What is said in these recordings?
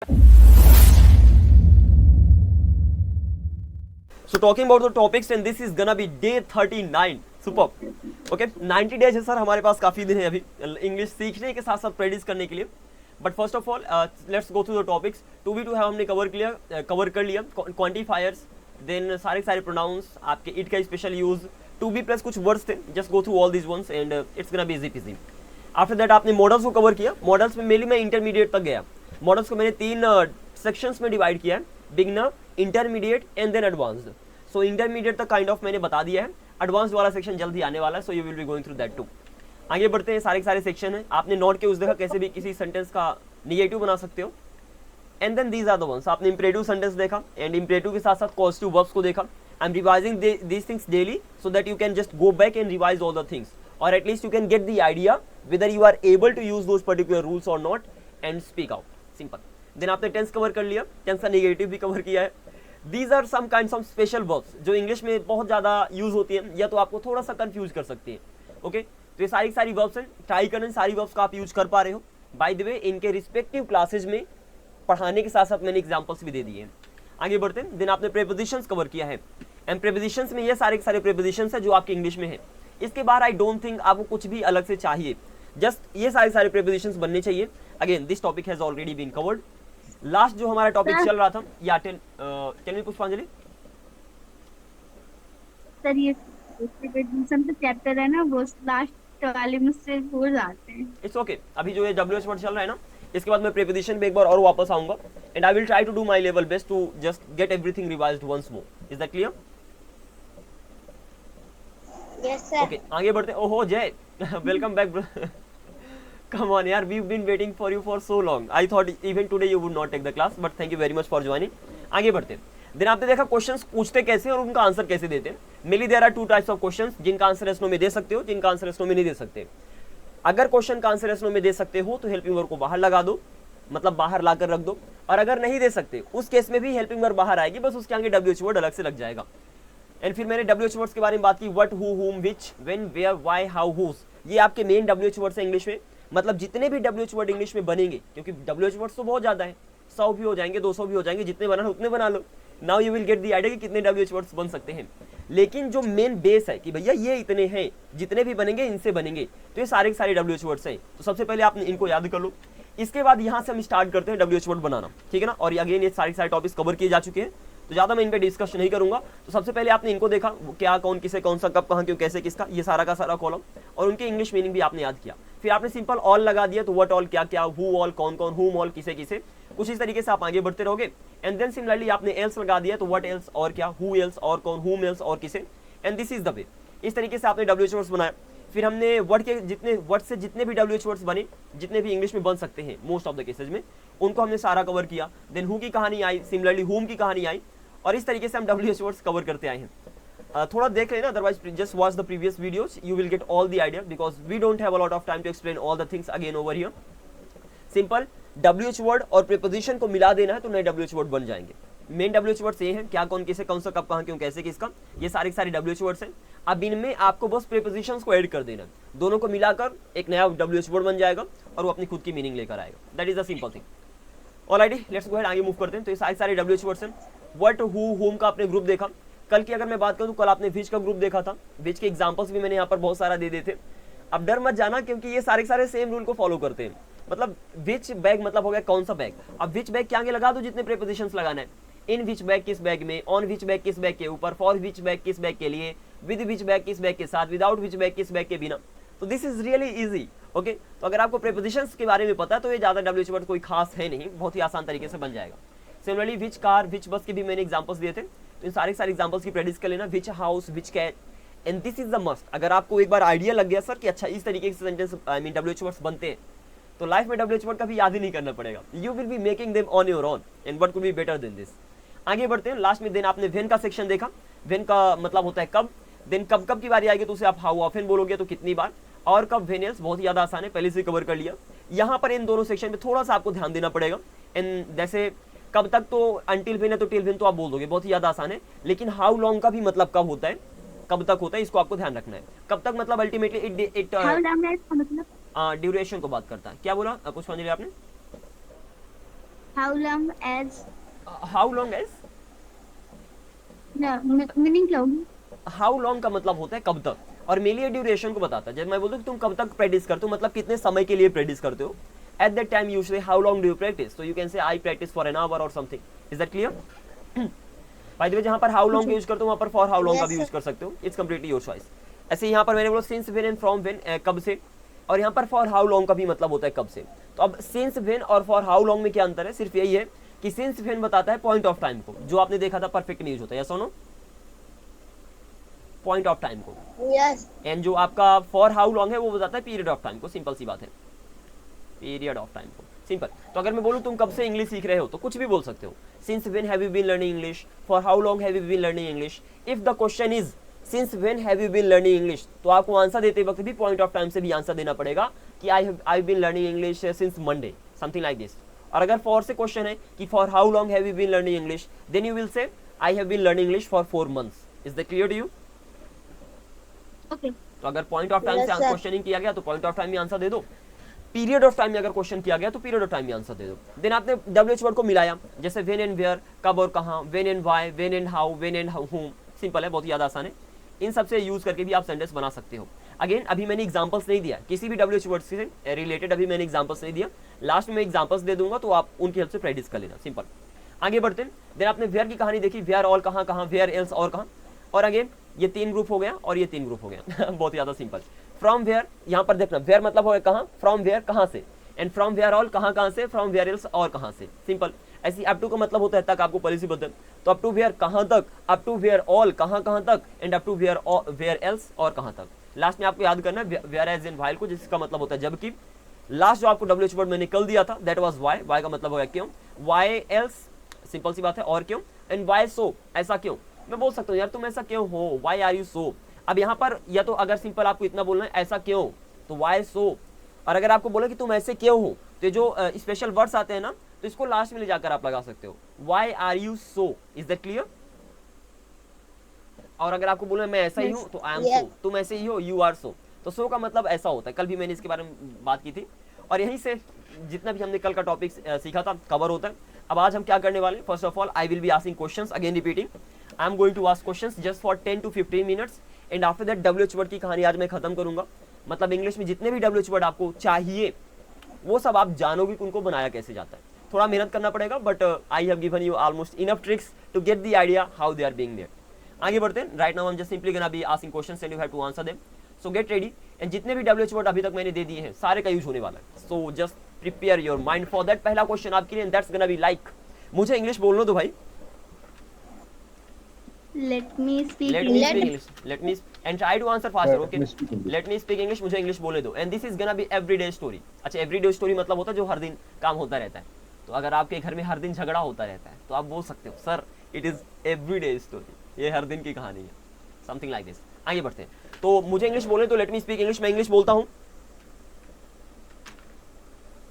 So talking about the topics and this is gonna be day 39. Superb. Okay, 90 days है sir हमारे पास, काफ़ी दिन है अभी इंग्लिश सीखने के साथ साथ प्रैक्टिस करने के लिए. But first of all let's go through the topics. To be to have हमने कवर कर लिया. क्वांटिफायर्स, देन सारे प्रोनाउंस, आपके इट का special use, to be plus कुछ वर्ड्स थे. Just go through all this once and it's gonna be easy peasy. After that आपने models को कवर किया. मॉडल्स में मेनली मैं इंटरमीडिएट तक गया. मॉडल्स को मैंने 3 सेक्शंस में डिवाइड किया है, beginner, intermediate and then advanced. So intermediate तक काइंड ऑफ मैंने बता दिया है. एडवांस वाला सेक्शन जल्दी आने वाला है, so you will be going through that too. आगे बढ़ते हैं. सारे सेक्शन है. आपने नोट के उस देखा कैसे भी किसी सेंटेंस का निगेटिव बना सकते हो. And then these are the ones. आपने इंपरेटिव सेंटेंस देखा एंड इंपरेटिव के साथ साथ पॉजिटिव वर्ब्स को देखा. I am revising these things daily so that you can just go back and revise all the things, और at least you can get the idea whether you are able to use those particular rules or not and speak out. Simple. Then आपने tense cover कर लिया. Tense का negative भी cover किया है. These are some kinds of special verbs जो English में बहुत ज़्यादा यूज होती हैं या तो आपको थोड़ा सा कंफ्यूज कर सकती हैं. ओके, तो ये सारी वर्ब्स हैं. ट्राई करें सारी वर्ब्स का आप यूज कर पा रहे हो. बाय द वे इनके रिस्पेक्टिव क्लासेज में पढ़ाने के साथ साथ मैंने एग्जाम्पल्स भी दे दिए हैं. आगे बढ़ते हैं. देन आपने प्रेपोजिशंस कवर किया है. एंड प्रेपोजिशंस में ये सारे प्रेपोजिशंस है जो आपके इंग्लिश में है. इसके बाद आई डोंट थिंक आपको कुछ भी अलग से चाहिए. जस्ट ये सारे प्रेपोजिशंस बनने चाहिए. Again this topic has already been covered. Last जो हमारा टॉपिक चल रहा था या टेल मी पुष्पांजलि. सर ये प्रेपोजिशन का चैप्टर है ना, वो लास्ट वाले मुझसे भूल जाते हैं. It's okay. अभी जो ये WH वर्ड चल रहा है ना, इसके बाद मैं प्रेपोजिशन पे एक बार और वापस आऊंगा and I will try to do my level best to just get everything revised once more. Is that clear? Yes sir. Okay, आगे बढ़ते हैं. ओहो जय, वेलकम बैक. Come on यार, we've been waiting for you for so long. I thought even today you would not take the class, but thank you very much for joining. आगे बढ़ते हैं. Then आपने देखा क्वेश्चंस पूछते कैसे और उनका आंसर कैसे देते हैं. Mainly there are 2 types of questions, जिनका आंसर एस नो में दे सकते हो, जिनका आंसर एस नो में नहीं दे सकते. अगर क्वेश्चन का आंसर एस नो में दे सकते हो तो हेल्पिंग वर्ब को बाहर लगा दो, मतलब बाहर लाकर रख दो. और अगर नहीं दे सकते उस केस में भी हेल्पिंग वर्ब बाहर आएगी, बस उसके आगे WH वर्ड अलग से लग जाएगा. एंड फिर मैंने WH वर्ड्स के बारे में बात की. What, who, whom, which, when, where, why, how, whose. ये आपके मेन WH वर्ड्स हैं इंग्लिश में. मतलब जितने भी WH वर्ड इंग्लिश में बनेंगे, क्योंकि WH वर्ड्स तो बहुत ज़्यादा है, 100 भी हो जाएंगे, 200 भी हो जाएंगे, जितने बनाना उतने बना लो. Now you will get the idea कि कितने WH वर्ड्स बन सकते हैं. लेकिन जो मेन बेस है कि भैया ये इतने हैं, जितने भी बनेंगे इनसे बनेंगे, तो ये सारे WH वर्ड्स हैं. तो सबसे पहले आपने इनको याद कर लो. इसके बाद यहाँ से हम स्टार्ट करते हैं WH वर्ड बनाना. ठीक है ना. और अगेन ये सारे टॉपिक्स कवर किए जा चुके हैं, तो ज़्यादा मैं इन पे डिस्कस नहीं करूंगा. तो सबसे पहले आपने इनको देखा, क्या, कौन, किसे, कौन सा, कब, कहाँ, क्यों, कैसे, किसका, ये सारा का सारा कॉलम, और उनके इंग्लिश मीनिंग भी आपने याद किया. फिर आपने सिंपल ऑल लगा दिया, तो व्हाट ऑल, क्या क्या, हु ऑल, कौन कौन, हुम ऑल, किसे किसे. कुछ इस तरीके से आप आगे बढ़ते रहोगे. एंड देन सिमिलरली आपने एल्स लगा दिया, तो व्हाट एल्स और क्या, हु एल्स और कौन, हुम एल्स और किसे. And this is the way. इस तरीके से आपने WH वर्ड्स बनाया. फिर हमने वर्ड के जितने वर्ड से जितने भी WH वर्ड्स बने, जितने भी इंग्लिश में बन सकते हैं मोस्ट ऑफ द केसेज में, उनको हमने सारा कवर किया. देन हु की कहानी आई, सिमिलरली हुम की कहानी आई, और इस तरीके से हम WH वर्ड्स कवर करते आए हैं. थोड़ा देख लेना, otherwise just watch the previous videos, you will get all the idea, because we don't have a lot of time to explain all the things again over here. Simple WH word और preposition को मिला देना है तो नए WH word बन जाएंगे. Main WH words ये हैं, क्या, कौन, किसे, कौन सा, कब, कहाँ, क्यों, कैसे, किसका. ये सारे WH वर्ड्स हैं. अब इनमें आपको बस प्रीपोजिशंस को ऐड कर देना. दोनों को मिलाकर एक नया WH वर्ड बन जाएगा और वो अपनी खुद की मीनिंग लेकर आएगा. That is the simple thing. Alright, let's go ahead, आगे मूव करते हैं. तो ये सारे WH वर्ड्स हैं. व्हाट, हु, हुम का आपने ग्रुप देखा. कल की अगर मैं बात करूं तो कल आपने व्हिच का ग्रुप देखा था. व्हिच के एग्जांपल्स भी मैंने यहाँ पर बहुत सारा दे दिए थे. अब डर मत जाना, क्योंकि ये सारे सेम रूल को फॉलो करते हैं. मतलब व्हिच बैग मतलब हो गया कौन सा बैग. अब व्हिच बैग के आगे लगा दो जितने प्रीपोजिशंस लगाना है. इन व्हिच बैग किस बैग में, ऑन व्हिच बैग किस बैग के ऊपर, फॉर व्हिच बैग किस बैग के लिए, विद व्हिच बैग किस बैग के साथ, विदाउट व्हिच बैग किस बैग के बिना. तो this is really easy. Okay, तो अगर आपको प्रीपोजिशंस के बारे में पता है तो ये ज़्यादा WH वर्ड कोई खास है नहीं, बहुत ही आसान तरीके से बन जाएगा. सिमिलरली व्हिच कार, व्हिच बस के भी मैंने एग्जांपल्स दिए थे, तो इन सारे एग्जांपल्स की प्रैक्टिस कर लेना. Which house, which cat. And this is the must. अगर आपको एक बार आइडिया लग गया सर कि अच्छा इस तरीके से सेंटेंस WH वर्ड्स बनते हैं, तो लाइफ में WH वर्ड का भी याद ही नहीं करना पड़ेगा. You will be making them on your own, and what could be better than this. आगे बढ़ते हैं. लास्ट में देन आपने व्हेन का सेक्शन देखा. व्हेन का मतलब होता है कब. देन कब की बारी आएगी तो उसे आप हाउ ऑफन बोलोगे, तो कितनी बार. और कब, व्हेन एल्स, बहुत ही ज़्यादा आसान है, पहले से कवर कर लिया. यहाँ पर इन दोनों सेक्शन में थोड़ा सा आपको ध्यान देना पड़ेगा. एंड जैसे कब तक तो अंटिल व्हेन है, तो टिल व्हेन तो आप बोल दोगे, बहुत ही ज़्यादा आसान है. लेकिन हाउ लॉन्ग का भी मतलब कब होता है, कब तक होता है, इसको आपको ध्यान रखना है. कब तक मतलब अल्टीमेटली इट ड्यूरेशन को बात करता है. क्या बोला पुष्पांजलि आपने? How long as? How long as, No, meaning cloud. How long का मतलब होता है कब तक, और मेनली ड्यूरेशन को बताता है। जब मैं बोलता हूँ कि तुम कब तक प्रैक्टिस करते हो, मतलब कितने समय के लिए प्रैक्टिस करते हो। At that time you say how long do you practise, तो you can say I practise for an hour और something. Is that clear? By the way जहाँ पर हाउ लॉन्ग यूज करते हो वहाँ पर फॉर हाउ लॉन्ग का भी यूज कर सकते हो। It's completely your choice. ऐसे यहाँ पर मैंने बोला since when and from when, कब से, और यहाँ पर फॉर हाउ लॉन्ग का भी मतलब होता है कब से। तो अब सिंस व्हेन और फॉर हाउ लॉन्ग में क्या अंतर है, सिर्फ यही है कि सिंस व्हेन बताता है पॉइंट ऑफ टाइम को, जो आपने देखा था परफेक्ट यूज होता है, यस और नो, पॉइंट ऑफ टाइम को। Yes. एंड जो आपका फॉर हाउ लॉन्ग है वो बताता है पीरियड ऑफ टाइम को। सिंपल सी बात है, पीरियड ऑफ टाइम को, सिंपल। तो अगर मैं बोलूँ तुम कब से इंग्लिश सीख रहे हो, तो कुछ भी बोल सकते हो। Since when have you been learning English, for how long have you been learning English. If the question is since when have you been learning English, तो आपको आंसर देते वक्त भी पॉइंट ऑफ टाइम से भी आंसर देना पड़ेगा कि I been learning English since Monday, something like this. और अगर फॉर से क्वेश्चन है कि for how long have you been learning English, then you will say I have been learning English for 4 months। Is that clear to you? Okay. तो अगर point of time Yes, से sir. Questioning किया गया तो point of time में answer दे दो। Period of time में अगर क्वेश्चन किया गया तो पीरियड ऑफ टाइम में आंसर दे दो। देन आपने डब्ल्यूएच वर्ड को मिलाया, जैसे व्हेन एंड वेयर, कब और कहां, when and why, when and how, when and whom. Simple है, बहुत ही ज्यादा आसान है। इन सब से यूज करके भी आप सेंटेंस बना सकते हो। अगेन अभी मैंने एग्जांपल्स नहीं दिया किसी भी डब्ल्यूएच वर्ड से रिलेटेड, अभी मैंने एग्जांपल्स नहीं दिया। लास्ट में एग्जांपल्स दे दूंगा तो आप उनकी हेल्प से प्रैक्टिस कर लेना। सिंपल। आगे बढ़ते हैं। देन आपने वेयर की कहानी देखी, वेयर ऑल कहां कहां, वेयर एल्स और कहां। और अगेन ये 3 ग्रुप हो गया और ये 3 ग्रुप हो गया बहुत ज्यादा सिंपल। फ्रॉम वेयर, यहाँ पर देखना वेयर मतलब हो कहाँ, फ्रॉम वेयर कहाँ से, एंड फ्रॉम वेयर ऑल कहाँ कहाँ से, फ्रॉम वेयर एल्स और कहाँ से। सिंपल। ऐसी अप टू का मतलब होता है तक, आपको पॉलिसी बदल। तो अप टू वेयर कहाँ तक, अप टू वेयर ऑल कहाँ कहाँ तक, and up to where else और कहाँ तक। लास्ट में आपको याद करना है वेयर एज इन व्हाइल को, जिसका मतलब होता है जबकि। लास्ट जो आपको डब्ल्यूएच वर्ड में निकल दिया था दैट वाज व्हाई, व्हाई का मतलब होगा क्यों, व्हाई एल्स सिंपल सी बात है और क्यों, एंड व्हाई सो ऐसा क्यों। मैं बोल सकता हूँ यार तुम ऐसा क्यों हो, व्हाई आर यू सो। अब यहाँ पर या तो अगर सिंपल आपको इतना बोलना है ऐसा क्यों, तो व्हाई सो। और अगर आपको बोला कि तुम ऐसे क्यों हो, तो जो स्पेशल वर्ड्स आते हैं ना, तो इसको लास्ट में ले जाकर आप लगा सकते हो, why are you so. Is that clear? और अगर आपको बोलना मैं ऐसा ही हूँ, तो आई एम सो। तुम ऐसे ही हो, यू आर सो। तो सो का मतलब ऐसा होता है। कल भी मैंने इसके बारे में बात की थी, और यहीं से जितना भी हमने कल का टॉपिक सीखा था कवर होता है। अब आज हम क्या करने वाले हैं, first of all I will be asking questions, again repeating. I am going to ask questions just for 10 to 15 minutes, and after that WH word की कहानी आज मैं खत्म करूंगा। मतलब इंग्लिश में जितने भी डब्ल्यूएच वर्ड आपको चाहिए वो सब आप जानोगे कि उनको बनाया कैसे जाता है। थोड़ा मेहनत करना पड़ेगा, but I have given you almost enough tricks to get the idea how they are being there. आगे बढ़ते हैं। Right now I am just simply gonna be asking questions and you have to answer them. So get ready, and जितने भी WH word अभी तक मैंने दे दिए हैं सारे का यूज होने वाला है। So just prepare your mind for that. पहला क्वेश्चन आपके लिए, and that's gonna be like, मुझे इंग्लिश बोलने दो भाई। Let me speak Let me English. speak English. Let me and try to answer faster. Let Okay. me speak English. Let me speak English. मुझे English बोलने दो. And this is gonna be everyday story. अच्छा, everyday story मतलब होता है जो हर दिन काम होता रहता है। तो अगर आपके घर में हर दिन झगड़ा होता रहता है तो आप बोल सकते हो sir it is everyday story, ये हर दिन की कहानी है, समथिंग लाइक दिस। आगे बढ़ते हैं। तो मुझे इंग्लिश बोलने तो लेट मी स्पीक इंग्लिश। मैं इंग्लिश बोलता हूँ।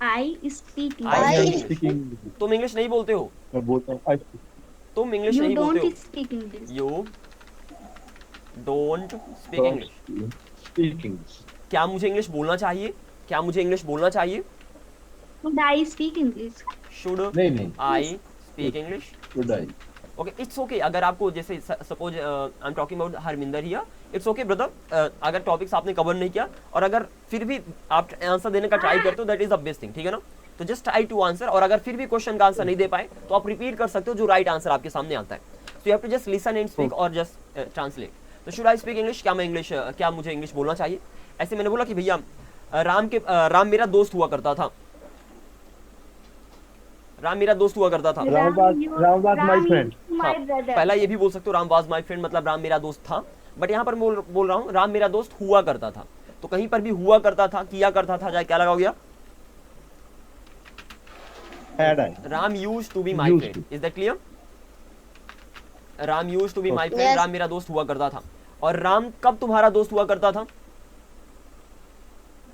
I speak I English. speak speak English. तुम इंग्लिश नहीं बोलते हो, मैं बोलता हूँ I speak. तुम इंग्लिश You नहीं बोलते don't हो। speak English. You don't speak English. Speak English. क्या मुझे इंग्लिश बोलना चाहिए? क्या मुझे इंग्लिश बोलना चाहिए? Should I speak English? Should नहीं नहीं I speak English? should I? Okay it's okay. अगर आपको जैसे suppose I am talking about Harminder here, it's okay brother. अगर टॉपिक्स आपने कवर नहीं किया और अगर फिर भी आप आंसर देने का ट्राई करते हो, that is the best thing, ठीक है ना। तो जस्ट ट्राई टू आंसर, और अगर फिर भी क्वेश्चन का आंसर नहीं दे पाए तो आप रिपीट कर सकते हो जो राइट आंसर आपके सामने आता है। So you have to just listen and speak और जस्ट ट्रांसलेट। तो शुड आई स्पीक इंग्लिश, क्या मैं इंग्लिश, क्या मुझे इंग्लिश बोलना चाहिए? ऐसे मैंने बोला कि भैया राम मेरा दोस्त हुआ करता था। राम मेरा दोस्त हुआ करता था। Ram was my friend. My हाँ, brother. पहला ये भी बोल सकते हो राम वाज माई फ्रेंड, मतलब राम मेरा दोस्त था। बट यहाँ पर बोल रहा हूँ राम मेरा दोस्त हुआ करता था। तो कहीं पर भी हुआ करता था, किया करता था, जाए क्या लगाओगे आप? Had I? Ram used to be my Used friend. to. Is that clear? Ram used to be my Yes. Friend, Ram मेरा दोस्त हुआ करता था। और राम कब तुम्हारा दोस्त हुआ करता था?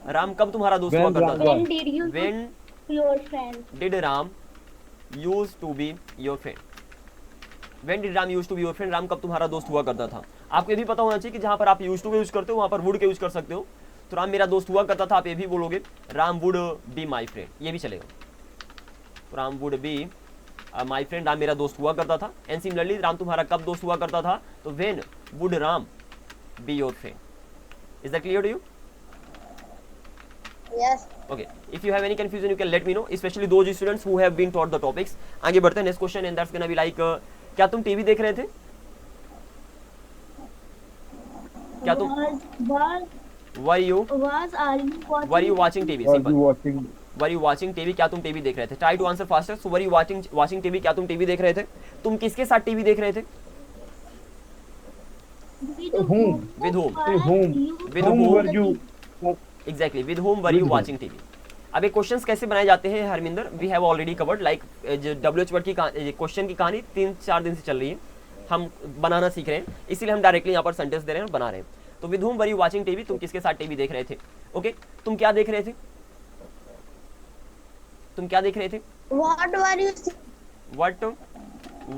राम कब तुम्हारा दोस्त हुआ When करता Ram था? When did you When your friend? did Ram used to be your friend? When did Ram used to be your friend? Ram कब तुम्हारा दोस्त हुआ करता था? आपको ये भी पता होना चाहिए कि जहाँ पर आप यूज टू का यूज करते हो वहाँ पर वुड का यूज कर सकते हो। तो राम मेरा दोस्त हुआ करता था, आप ये भी बोलोगे Ram would be my friend, ये भी चलेगा। Ram would be my friend, Ram मेरा दोस्त हुआ करता था। एंड सिमिलरली राम तुम्हारा कब दोस्त हुआ करता था, तो when would Ram be your friend. Is that clear to you? Yes. Okay, if you have any confusion you can let me know, especially those students who have been taught the topics. आगे बढ़ते हैं next question and that's gonna be like क्या तुम TV देख रहे थे? क्या तुम were you watching TV? Are Simple. you watching? Were you watching TV? क्या तुम टीवी देख रहे थे? Try to answer faster. So were you watching TV? क्या तुम टीवी देख रहे थे? तुम किसके साथ टीवी देख रहे थे? Whom? With whom? With Whom whom? were you? Exactly. With whom were you With whom? watching TV? अब ये क्वेश्चंस कैसे बनाए जाते हैं Harminder, we have already covered, like WH word की क्वेश्चन की कहानी 3-4 दिन से चल रही है, हम बनाना सीख रहे हैं, इसीलिए हम डायरेक्टली यहाँ पर सेंटेंस दे रहे हैं और बना रहे हैं। तो with whom were you watching TV? तुम किसके साथ टीवी देख रहे थे? ओके, तुम क्या देख रहे थे? तुम क्या देख रहे थे? What were you? What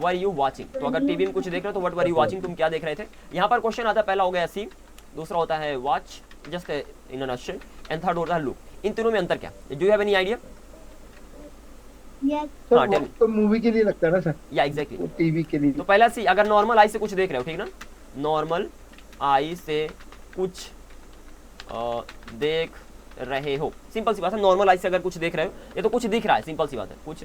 were you watching? तो अगर टीवी में कुछ देख रहे हो तो what were you watching, तुम क्या देख रहे थे? यहाँ पर क्वेश्चन आता है, पहला हो गया सी, दूसरा होता है watch just in a nutshell, and third होता है लुक। इन तीनों में अंतर क्या? Do you have any idea? Yes. Sir हाँ, tell me. तो मूवी के लिए लगता है ना सर, या एग्जैक्टली। वो टीवी के लिए। तो पहला सी, अगर नॉर्मल आई से कुछ देख रहे हो, ठीक ना, नॉर्मल आई से कुछ देख रहे हो, सिंपल सी बात है, नॉर्मल आई से अगर कुछ देख रहे हो, ये तो कुछ दिख रहा है, सिंपल सी बात है, कुछ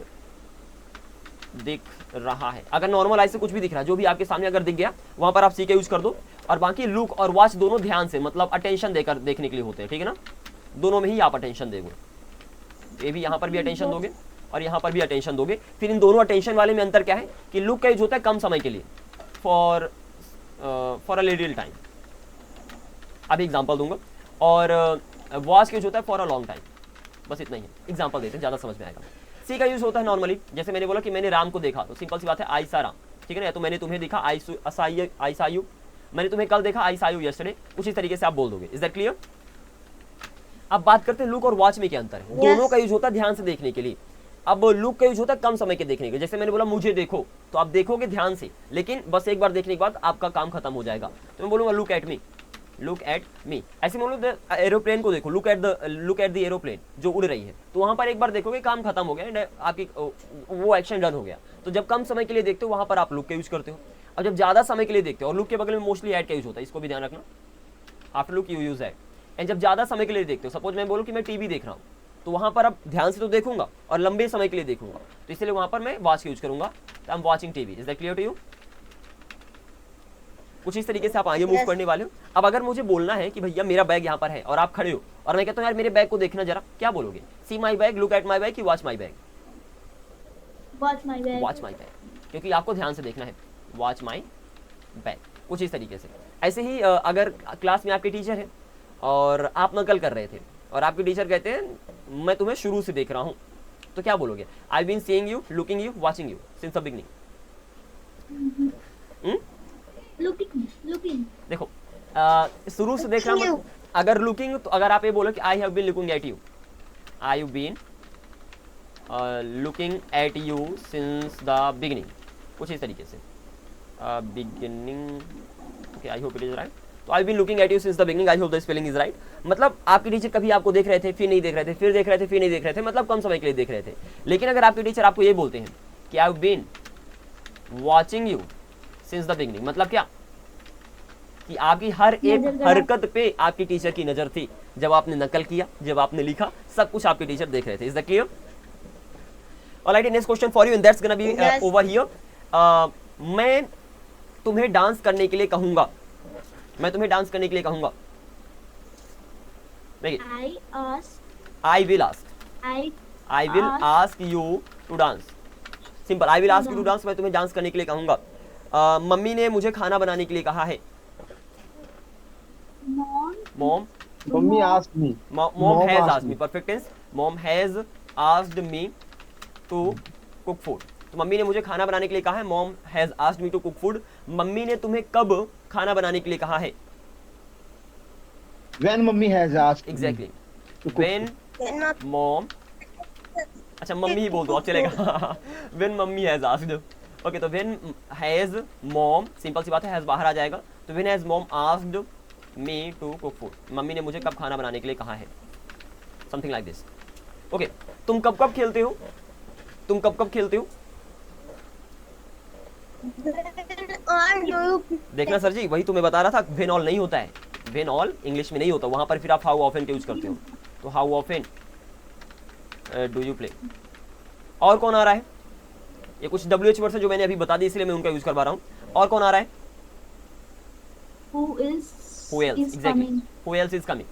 दिख रहा है। अगर नॉर्मल आई से कुछ भी दिख रहा है, जो भी आपके सामने अगर दिख गया, वहां पर आप सी का यूज कर दो। और बाकी लुक और वॉच दोनों ध्यान से, मतलब अटेंशन देकर देखने के लिए होते हैं, ठीक है ना, दोनों में ही आप अटेंशन दोगे। ये भी यहाँ पर भी अटेंशन दोगे और यहाँ पर भी अटेंशन दोगे। फिर इन दोनों अटेंशन वाले में अंतर क्या है कि लुक का यूज होता है कम समय के लिए, फॉर अ लिटिल टाइम, अभी एग्जांपल दूंगा, और वॉच का यूज होता है फॉर अ लॉन्ग टाइम। बस इतना ही है, एग्जांपल देते हैं, ज़्यादा समझ में आएगा। सी का यूज होता है नॉर्मली, जैसे मैंने बोला कि मैंने राम को देखा, तो सिंपल सी बात है आई सा राम, ठीक है ना, या तो मैंने तुम्हें देखा आई सा यू, मैंने तुम्हें कल देखा आई सा यू यस्टरडे, कुछ इस तरीके से आप बोल दोगे। Is that clear? अब बात करते हैं लुक और वॉच में क्या अंतर है। दोनों का यूज होता है ध्यान से देखने के लिए। अब लुक का यूज होता है कम समय के देखने के, जैसे मैंने बोला मुझे देखो, तो आप देखोगे ध्यान से, लेकिन बस एक बार देखने के बाद आपका काम खत्म हो जाएगा। तो मैं बोलूंगा look at me, look at me. ऐसे बोलो एरोप्लेन को देखो, लुक एट द एरोप्लेन जो उड़ रही है, तो वहां पर एक बार देखोगे काम खत्म हो गया एंड आपकी वो एक्शन डन हो गया। तो जब कम समय के लिए देखते हो वहां पर आप लुक का यूज करते हो, और जब ज्यादा समय के लिए देखते हो, और लुक के बगल में मोस्टली एट का यूज होता है, इसको भी ध्यान रखना, after look you use at. And जब ज्यादा समय के लिए देखते हो, सपोज मैं बोलूं कि मैं टीवी देख रहा हूं, तो वहां पर अब ध्यान से तो देखूंगा और लंबे समय के लिए देखूंगा, तो इसलिए वहां पर मैं वॉच का यूज करूंगा, तो I am watching TV. Is that clear to you? कुछ इस तरीके से आप आगे मूव करने वाले हो। अब अगर मुझे बोलना है कि भैया मेरा बैग यहाँ पर है और आप खड़े हो और मैं कहता हूँ यार मेरे बैग को देखना जरा, क्या बोलोगे? See my bag, look at my bag, कि watch my bag? Watch my bag. Watch my bag, क्योंकि आपको ध्यान से देखना है, वॉच माई बैग। कुछ इस तरीके से। ऐसे ही अगर क्लास में आपके टीचर है और आप नकल कर रहे थे और आपके टीचर कहते हैं मैं तुम्हें शुरू से देख रहा हूँ, तो क्या बोलोगे? I been seeing you, looking you, watching you since the beginning. Looking. देखो शुरू से देखना मतलब, अगर लुकिंग, तो अगर आप ये बोलो कि I have been looking at you, I have been looking at you since the beginning, कुछ इस तरीके से, beginning, okay, I hope it is right. तो I been looking at you since the beginning, I hope the spelling is right. मतलब आपके teacher कभी आपको देख रहे थे, फिर नहीं देख रहे थे, फिर देख रहे थे, फिर नहीं देख रहे थे, मतलब कम समय के लिए देख रहे थे। लेकिन अगर आपके टीचर आपको ये बोलते हैं कि I have been watching you since the beginning, मतलब क्या कि आपकी हर एक हरकत पे आपकी टीचर की नजर थी, जब आपने नकल किया, जब आपने लिखा, सब कुछ आपके टीचर देख रहे थे। Is that clear? Alright, next question for you and that's gonna B over here. मैं तुम्हें डांस करने के लिए कहूंगा, मैं तुम्हें डांस करने के लिए कहूंगा। I will ask you to dance, simple, I will ask you to dance, मैं तुम्हें डांस करने के लिए कहूंगा। मम्मी ने मुझे खाना बनाने के लिए कहा है। Mom Mummy asked me. Mom has asked me, perfect tense, mom has asked me to cook food। तो मम्मी ने मुझे खाना बनाने के लिए कहा है, mom has asked me to cook food। Mummy ने तुम्हें कब खाना बनाने के लिए कहा है? When mummy has asked me Exactly, to cook when Cannot. mom, अच्छा मम्मी ही बोल दो, अब चलेगा। when mummy has asked, okay, तो when has mom, सिंपल सी बात है, has बाहर आ जाएगा, तो when has mom asked me to cook food, mummy ने मुझे कब खाना बनाने के लिए कहा है, समथिंग लाइक दिस। ओके, तुम कब कब खेलते हो? तुम कब कब खेलते हो? देखना सर जी, वही तुम्हें बता रहा था, वेन ऑल नहीं होता है, वेन ऑल इंग्लिश में नहीं होता, वहां पर फिर आप हाउ ऑफन का यूज करते हो। तो how often do you play. और कौन आ रहा है? ये कुछ WH वर्ड है जो मैंने अभी बता दी, इसलिए मैं उनका यूज करवा रहा हूँ। और कौन आ रहा है? Who else Who else? is Exactly. coming? Who else is coming?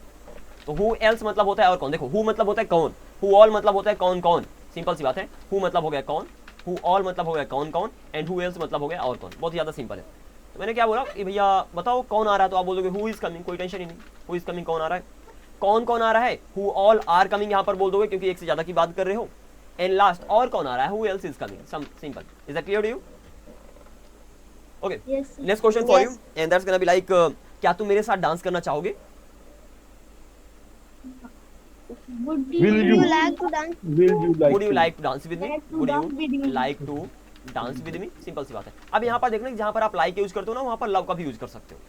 तो who else मतलब होता है और कौन। देखो who मतलब होता है कौन, who all मतलब होता है कौन कौन, सिंपल सी बात है। who मतलब हो गया कौन, who all मतलब हो गया कौन कौन, एंड who else मतलब हो गया और कौन। बहुत ज़्यादा सिंपल है। तो मैंने क्या बोला कि भैया बताओ कौन आ रहा है, तो आप बोलोगे who is coming, कोई टेंशन ही नहीं, who is coming कौन आ रहा है। कौन कौन आ रहा है, who all are coming यहाँ पर बोल दोगे क्योंकि एक से ज़्यादा की बात कर रहे हो। एंड लास्ट और कौन आ रहा है, who else is coming, some simple. Is that clear to you? Okay, Yes, sir. Next question for you and that's gonna be like, क्या तुम मेरे साथ डांस करना चाहोगे? Would Will you you? like to dance? Will you like Would you to? like to dance with me? Like to Would dance with you me. like to dance with me? Simple सी बात है। अब यहाँ पर देखना कि जहाँ पर आप लाइक यूज करते हो ना, वहाँ पर लव का भी यूज कर सकते हो।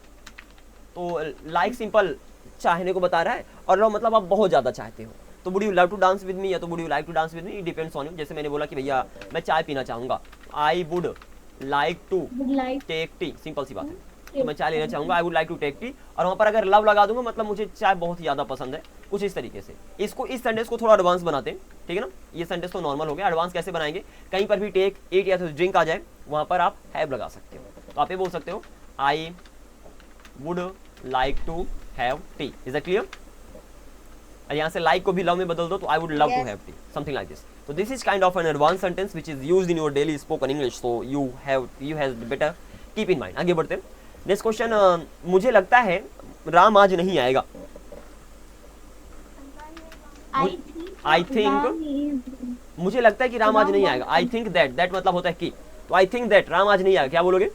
तो लाइक सिंपल चाहने को बता रहा है, और लव मतलब आप बहुत ज्यादा चाहते हो। तो would you love to dance with me या तो would you like to dance with me, it depends on you. जैसे मैंने बोला कि भैया मैं चाय पीना चाहूंगा, I would like to Would like take tea, simple सी बात है। तो मैं चाय लेना चाहूंगा, I would like to take tea, और वहाँ पर अगर लव लगा दूंगा मतलब मुझे चाय बहुत ही ज़्यादा पसंद है, कुछ इस तरीके से। इसको इस सेंटेंस को थोड़ा एडवांस बनाते हैं, ठीक है ना। ये सेंटेंस तो नॉर्मल हो गया, एडवांस कैसे बनाएंगे, कहीं पर भी टेक इट या तो ड्रिंक आ जाए, वहाँ पर आप हैव लगा सकते हो। तो आप ये बोल सकते हो I would like to have tea. Is that clear? यहाँ से लाइक को भी लव में बदल दो, तो I would love to have tea, something like this. So this is kind of an advanced sentence which is used in your daily spoken English. So you have better keep in mind. आगे बढ़ते हैं। Next question, मुझे लगता है राम आज नहीं आएगा। I think Ram is मुझे लगता है कि राम आज नहीं आएगा। आई थिंक दैट मतलब होता है कि, तो आई थिंक दैट राम आज नहीं आएगा, क्या बोलोगे?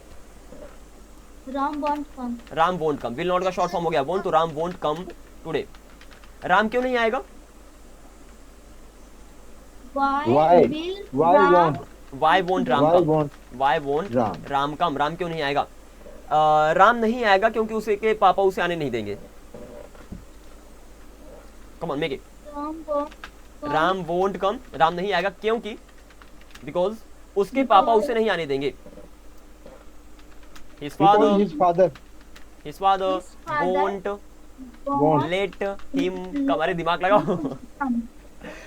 Ram won't come. Ram won't come, will not का शॉर्ट फॉर्म हो गया वोंट, तो Ram won't come today. Ram क्यों नहीं आएगा? Why Why? will Why Ram won't? Why won't Ram Why come, won't? Why won't Ram? Ram come, Ram क्यों नहीं आएगा? राम नहीं आएगा क्योंकि उसे के पापा उसे आने नहीं देंगे। Come on make it. Ram won't come? Ram won't कम, राम नहीं आएगा क्योंकि, बिकॉज उसके पापा उसे नहीं आने देंगे। His Because father his father his father His father won't won't let him come. अरे दिमाग लगाओ। come.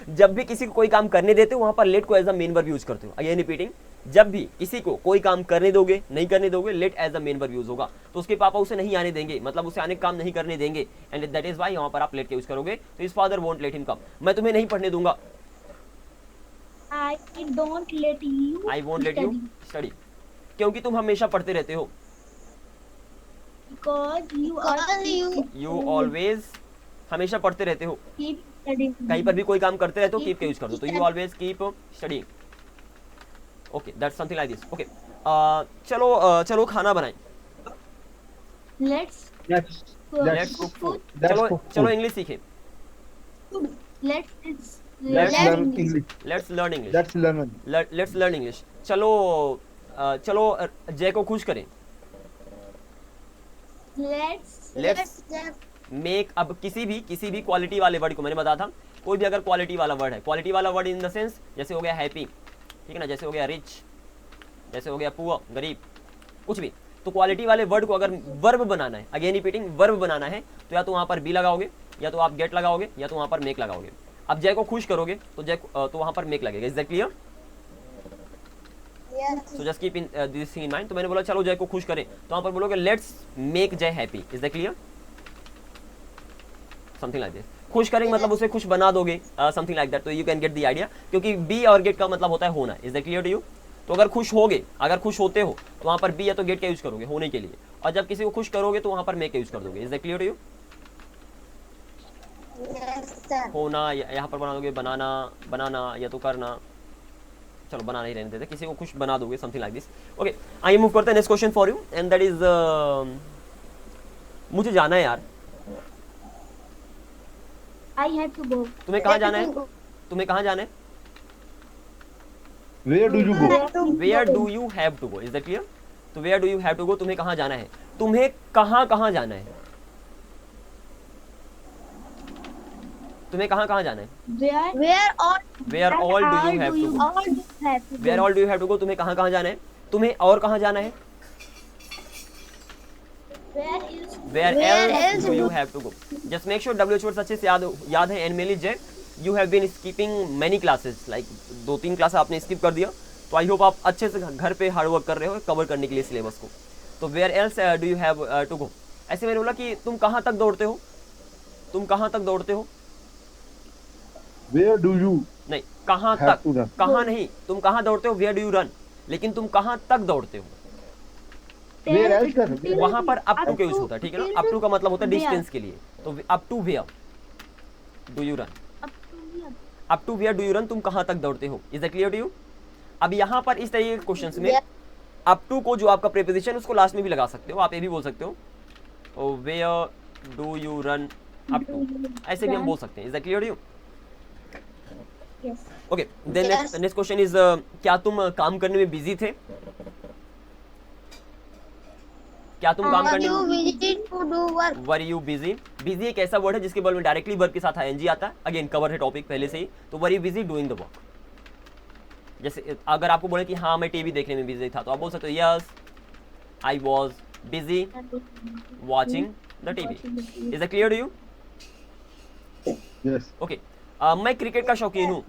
जब भी किसी को कोई काम करने देते हो वहां पर लेट को as a main verb use करते हो। अगेन रिपीटिंग, जब भी किसी को कोई काम करने दोगे नहीं करने दोगे, let as a main verb use होगा। तो उसके पापा उसे नहीं आने देंगे, मतलब उसे आने का काम नहीं करने देंगे, एंड दैट इज व्हाई यहाँ पर आप लेट के यूज करोगे। तो his father won't let him come, मैं तुम्हें नहीं पढ़ने दूंगा। I don't let you I won't let you study study, क्योंकि तुम हमेशा पढ़ते रहते हो। because you are you always, हमेशा पढ़ते रहते हो। keep studying. कहीं पर भी कोई काम करते रहते हो, कीप का यूज कर दो। तो you always keep studying. Okay, that's something like this. Okay, चलो खाना बनाएं। Let's let's let's let's cook food. let's चलो cook चलो food. इंग्लिश सीखें। let's let's learn learn English. Let's learn English. Let's learn. Let's learn English. चलो जय को खुश करें। let's मेक, अब किसी भी क्वालिटी वाले वर्ड को मैंने बताया था, कोई भी अगर क्वालिटी वाला वर्ड है, क्वालिटी वाला वर्ड इन द सेंस, जैसे हो गया हैप्पी, ठीक है ना, जैसे हो गया रिच, जैसे हो गया पुअर, गरीब, कुछ भी। तो क्वालिटी वाले वर्ड को अगर वर्ब बनाना है, अगेन रिपीटिंग, वर्ब बनाना है, तो या तो वहां पर बी लगाओगे, या तो आप गेट लगाओगे, या तो वहां पर मेक लगाओगे। अब जय को खुश करोगे तो तो वहां पर मेक लगेगा। Is that clear? So just keep in this in mind. तो मैंने बोला चलो जय को खुश करें, तो वहां पर बोलोगे let's make Jay happy. Is that clear? Something like this. खुश करेंगे मतलब उसे खुश बना दोगे, समथिंग लाइक दैट। तो you can get the idea, क्योंकि बी और गेट का मतलब होता है होना। Is that clear to you? तो अगर खुश होगे, अगर खुश होते हो, तो वहां पर बी या तो गेट का यूज करोगे होने के लिए, और जब किसी को खुश करोगे तो वहां पर मेक का यूज कर दोगे। Is that clear to you? होना यहाँ पर बना दोगे बनाना, बनाना या तो करना, चलो बना नहीं रहने देते, किसी को खुश बना दोगे, समथिंग लाइक दिस। ओके, आइए मूव करते हैं next question for you, and that is, मुझे जाना है यार। I have to go. तुम्हें कहाँ जाना है? तुम्हें कहाँ जाना है? Where do you go? Where do you have to go. Is that clear? तो where do you have to go, तुम्हें कहाँ जाना है? तुम्हें कहाँ कहाँ जाना है? तुम्हें कहाँ कहाँ जाना है? Where all where all do you have to go? all do you have to where go? All do you have to go, तुम्हें कहाँ कहाँ जाना है? तुम्हें और कहाँ जाना है? Where else do you have to go? Just make sure WH words अच्छे से याद है। एंड मेनली जे you have been skipping many classes, like 2-3 class आपने स्किप कर दिया, तो आई होप आप अच्छे से घर पे हार्ड वर्क कर रहे हो कवर करने के लिए सिलेबस को। तो where else do you have to go, ऐसे मैंने बोला कि तुम कहाँ तक दौड़ते हो? तुम कहाँ तक दौड़ते हो? Where do you नहीं, कहाँ have तक, to run? कहाँ नहीं, तुम कहाँ दौड़ते हो? वेयर डू यू रन, लेकिन तुम कहाँ तक दौड़ते हो? Where else sir? वहां पर अप टू का यूज होता है, ठीक है ना? अप टू का मतलब होता है डिस्टेंस के लिए, तो up to where do you run, up to where do you run, तुम कहाँ तक दौड़ते हो? Is that clear to you? अब यहाँ पर इस तरीके के क्वेश्चंस में अप टू को जो आपका प्रीपोजिशन उसको लास्ट में भी लगा सकते हो, आप ये भी बोल सकते हो where do you run up to, ऐसे भी हम बोल सकते हैं। Is that clear to you? Yes. Okay, then next question is क्या तुम काम करने में बिजी थे? क्या तुम काम करने में वर यू बिजी? बिजी एक ऐसा वर्ड है जिसके बल में डायरेक्टली वर्ब के साथ आईएनजी आता है। अगेन कवर है टॉपिक पहले से ही, तो were you busy doing the work. जैसे अगर आपको बोले कि हाँ मैं टीवी देखने में बिजी था, तो आप बोल सकते हो yes I was busy watching the TV. Is that clear to you? Yes. Okay, मैं क्रिकेट का शौकीन हूँ।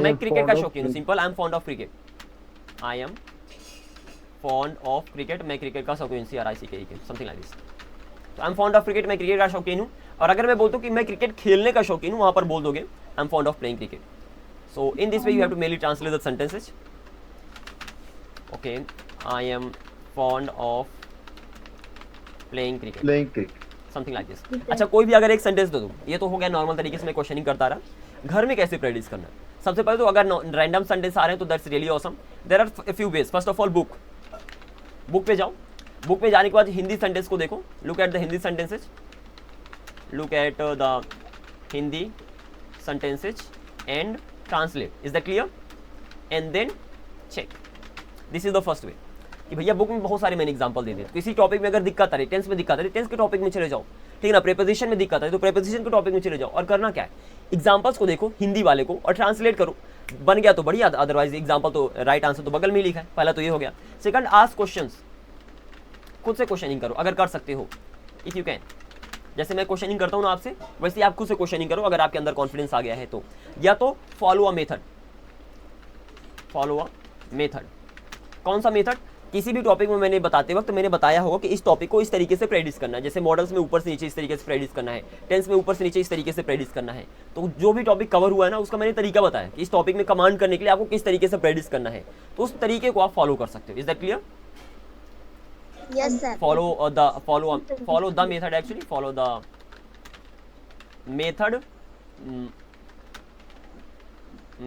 मैं क्रिकेट का शौकीन हूँ, simple. I am fond of cricket, I am fond of cricket, मैं क्रिकेट का शौकीन, CRICK समथिंग लाइक दिस। तो I am fond of cricket, मैं क्रिकेट का शौकीन हूँ। और अगर मैं बोलता हूँ कि मैं क्रिकेट खेलने का शौकीन हूँ, वहाँ पर बोल दोगे I am fond of playing cricket. So in this way you have to mainly translate the sentences. Okay, I am fond of playing cricket, Playing cricket. Something like this. अच्छा, कोई भी अगर एक सेंटेंस दे दूँ, ये तो हो गया नॉर्मल तरीके से मैं क्वेश्चनिंग करता रहा। घर में कैसे प्रैक्टिस करना है? सबसे पहले तो अगर रैंडम सेंटेंस आ रहे हैं तो that's really awesome. There are few ways. First of all book पे जाओ। बुक पे जाने के बाद हिंदी सेंटेंस को देखो, look at the Hindi sentences, look at the Hindi sentences and translate. Is that clear? And then check. This is the first way. कि भैया बुक में बहुत सारे मैंने एग्जांपल दे दिए। किसी टॉपिक में अगर दिक्कत आ रही, टेंस में दिक्कत आ रही, टेंस के टॉपिक में चले जाओ, ठीक है ना? प्रीपोजिशन में दिक्कत आ रही तो प्रीपोजिशन के टॉपिक में चले जाओ। और करना क्या है, एग्जांपल्स को देखो हिंदी वाले को और ट्रांसलेट करो। बन गया तो बढ़िया, अदरवाइज एग्जांपल तो राइट आंसर तो बगल में ही लिखा है। पहला तो ये हो गया। सेकंड, आस्क क्वेश्चंस, खुद से क्वेश्चनिंग करो अगर कर सकते हो, इफ यू कैन। जैसे मैं क्वेश्चनिंग करता हूँ ना आपसे, वैसे आप खुद से क्वेश्चनिंग करो अगर आपके अंदर कॉन्फिडेंस आ गया है तो। या तो follow a method, follow a method. कौन सा मेथड? किसी भी टॉपिक में मैंने बताते वक्त मैंने बताया होगा कि इस टॉपिक को इस तरीके से प्रेडिक्ट करना है। जैसे मॉडल्स में ऊपर से नीचे इस तरीके से प्रेडिक्ट करना है, टेंस में ऊपर से नीचे इस तरीके से प्रेडिक्ट करना है। तो जो भी टॉपिक कवर हुआ है ना, उसका मैंने तरीका बताया कि इस टॉपिक में कमांड करने के लिए आपको किस तरीके से प्रेडिक्ट करना है। तो उस तरीके को आप फॉलो कर सकते हो। Is that clear? Yes, sir. follow the method, actually follow the method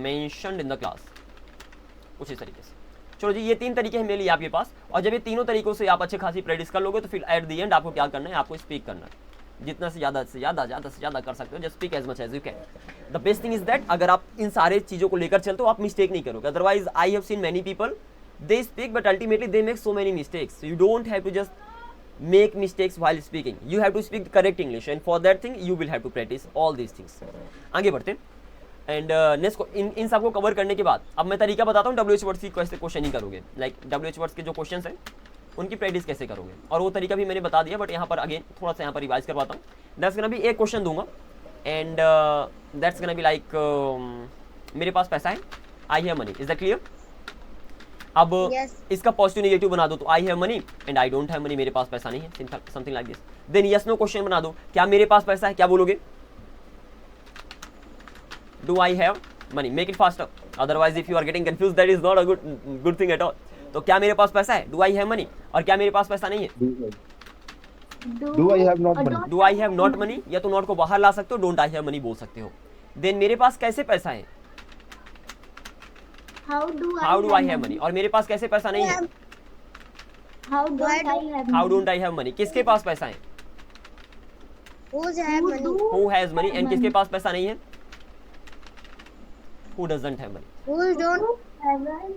mentioned in the class, कुछ इस तरीके से। चलो जी, ये 3 तरीके हैं मेरे लिए आपके पास। और जब ये तीनों तरीकों से आप अच्छे खासी प्रैक्टिस कर लोगे तो फिर एट द एंड आपको क्या करना है, आपको स्पीक करना है। जितना से ज़्यादा कर सकते हो, just speak as much as you can. The best thing is that अगर आप इन सारे चीज़ों को लेकर चलते हो, आप मिस्टेक नहीं करोगे। Otherwise I have seen many people, they speak but ultimately they make so many mistakes. You don't have to just make mistakes while speaking. You have to speak the correct English, and for that thing you will have to practice all these things. आगे बढ़ते हैं। And next in सबको cover करने के बाद अब मैं तरीका बताता हूँ WH वर्ड्स की कैसे क्वेश्चनिंग करोगे। लाइक WH वर्ड्स के जो क्वेश्चंस हैं उनकी प्रैक्टिस कैसे करोगे, और वो तरीका भी मैंने बता दिया, बट यहाँ पर अगेन थोड़ा सा यहाँ पर रिवाइज करवाता हूँ। दैट्स गोना बी एक क्वेश्चन दूंगा and that's gonna be like मेरे पास पैसा है, I have money. Is that clear? अब Yes. इसका पॉजिटिव नेगेटिव बना दो, तो I have money and I don't have money, मेरे पास पैसा नहीं है, something like this. Then yes no question बना दो, क्या मेरे पास पैसा है? क्या बोलोगे? Do I have money? Make it faster, otherwise if you are getting confuse that is not a good thing at all. तो क्या मेरे पास पैसा है? Do I have money. और क्या मेरे पास पैसा नहीं है? Do I have not money? Do I have not money, या तो नॉट को बाहर ला सकते हो, डोंट आई हैव मनी बोल सकते हो। देन मेरे पास कैसे पैसा है? How how do I have money. और मेरे पास कैसे पैसा नहीं है? How don't I have how don't I have money. किसके पास पैसा है? Who's have money? Who has money. And किसके पास पैसा नहीं है? Who doesn't have money. Who don't have money?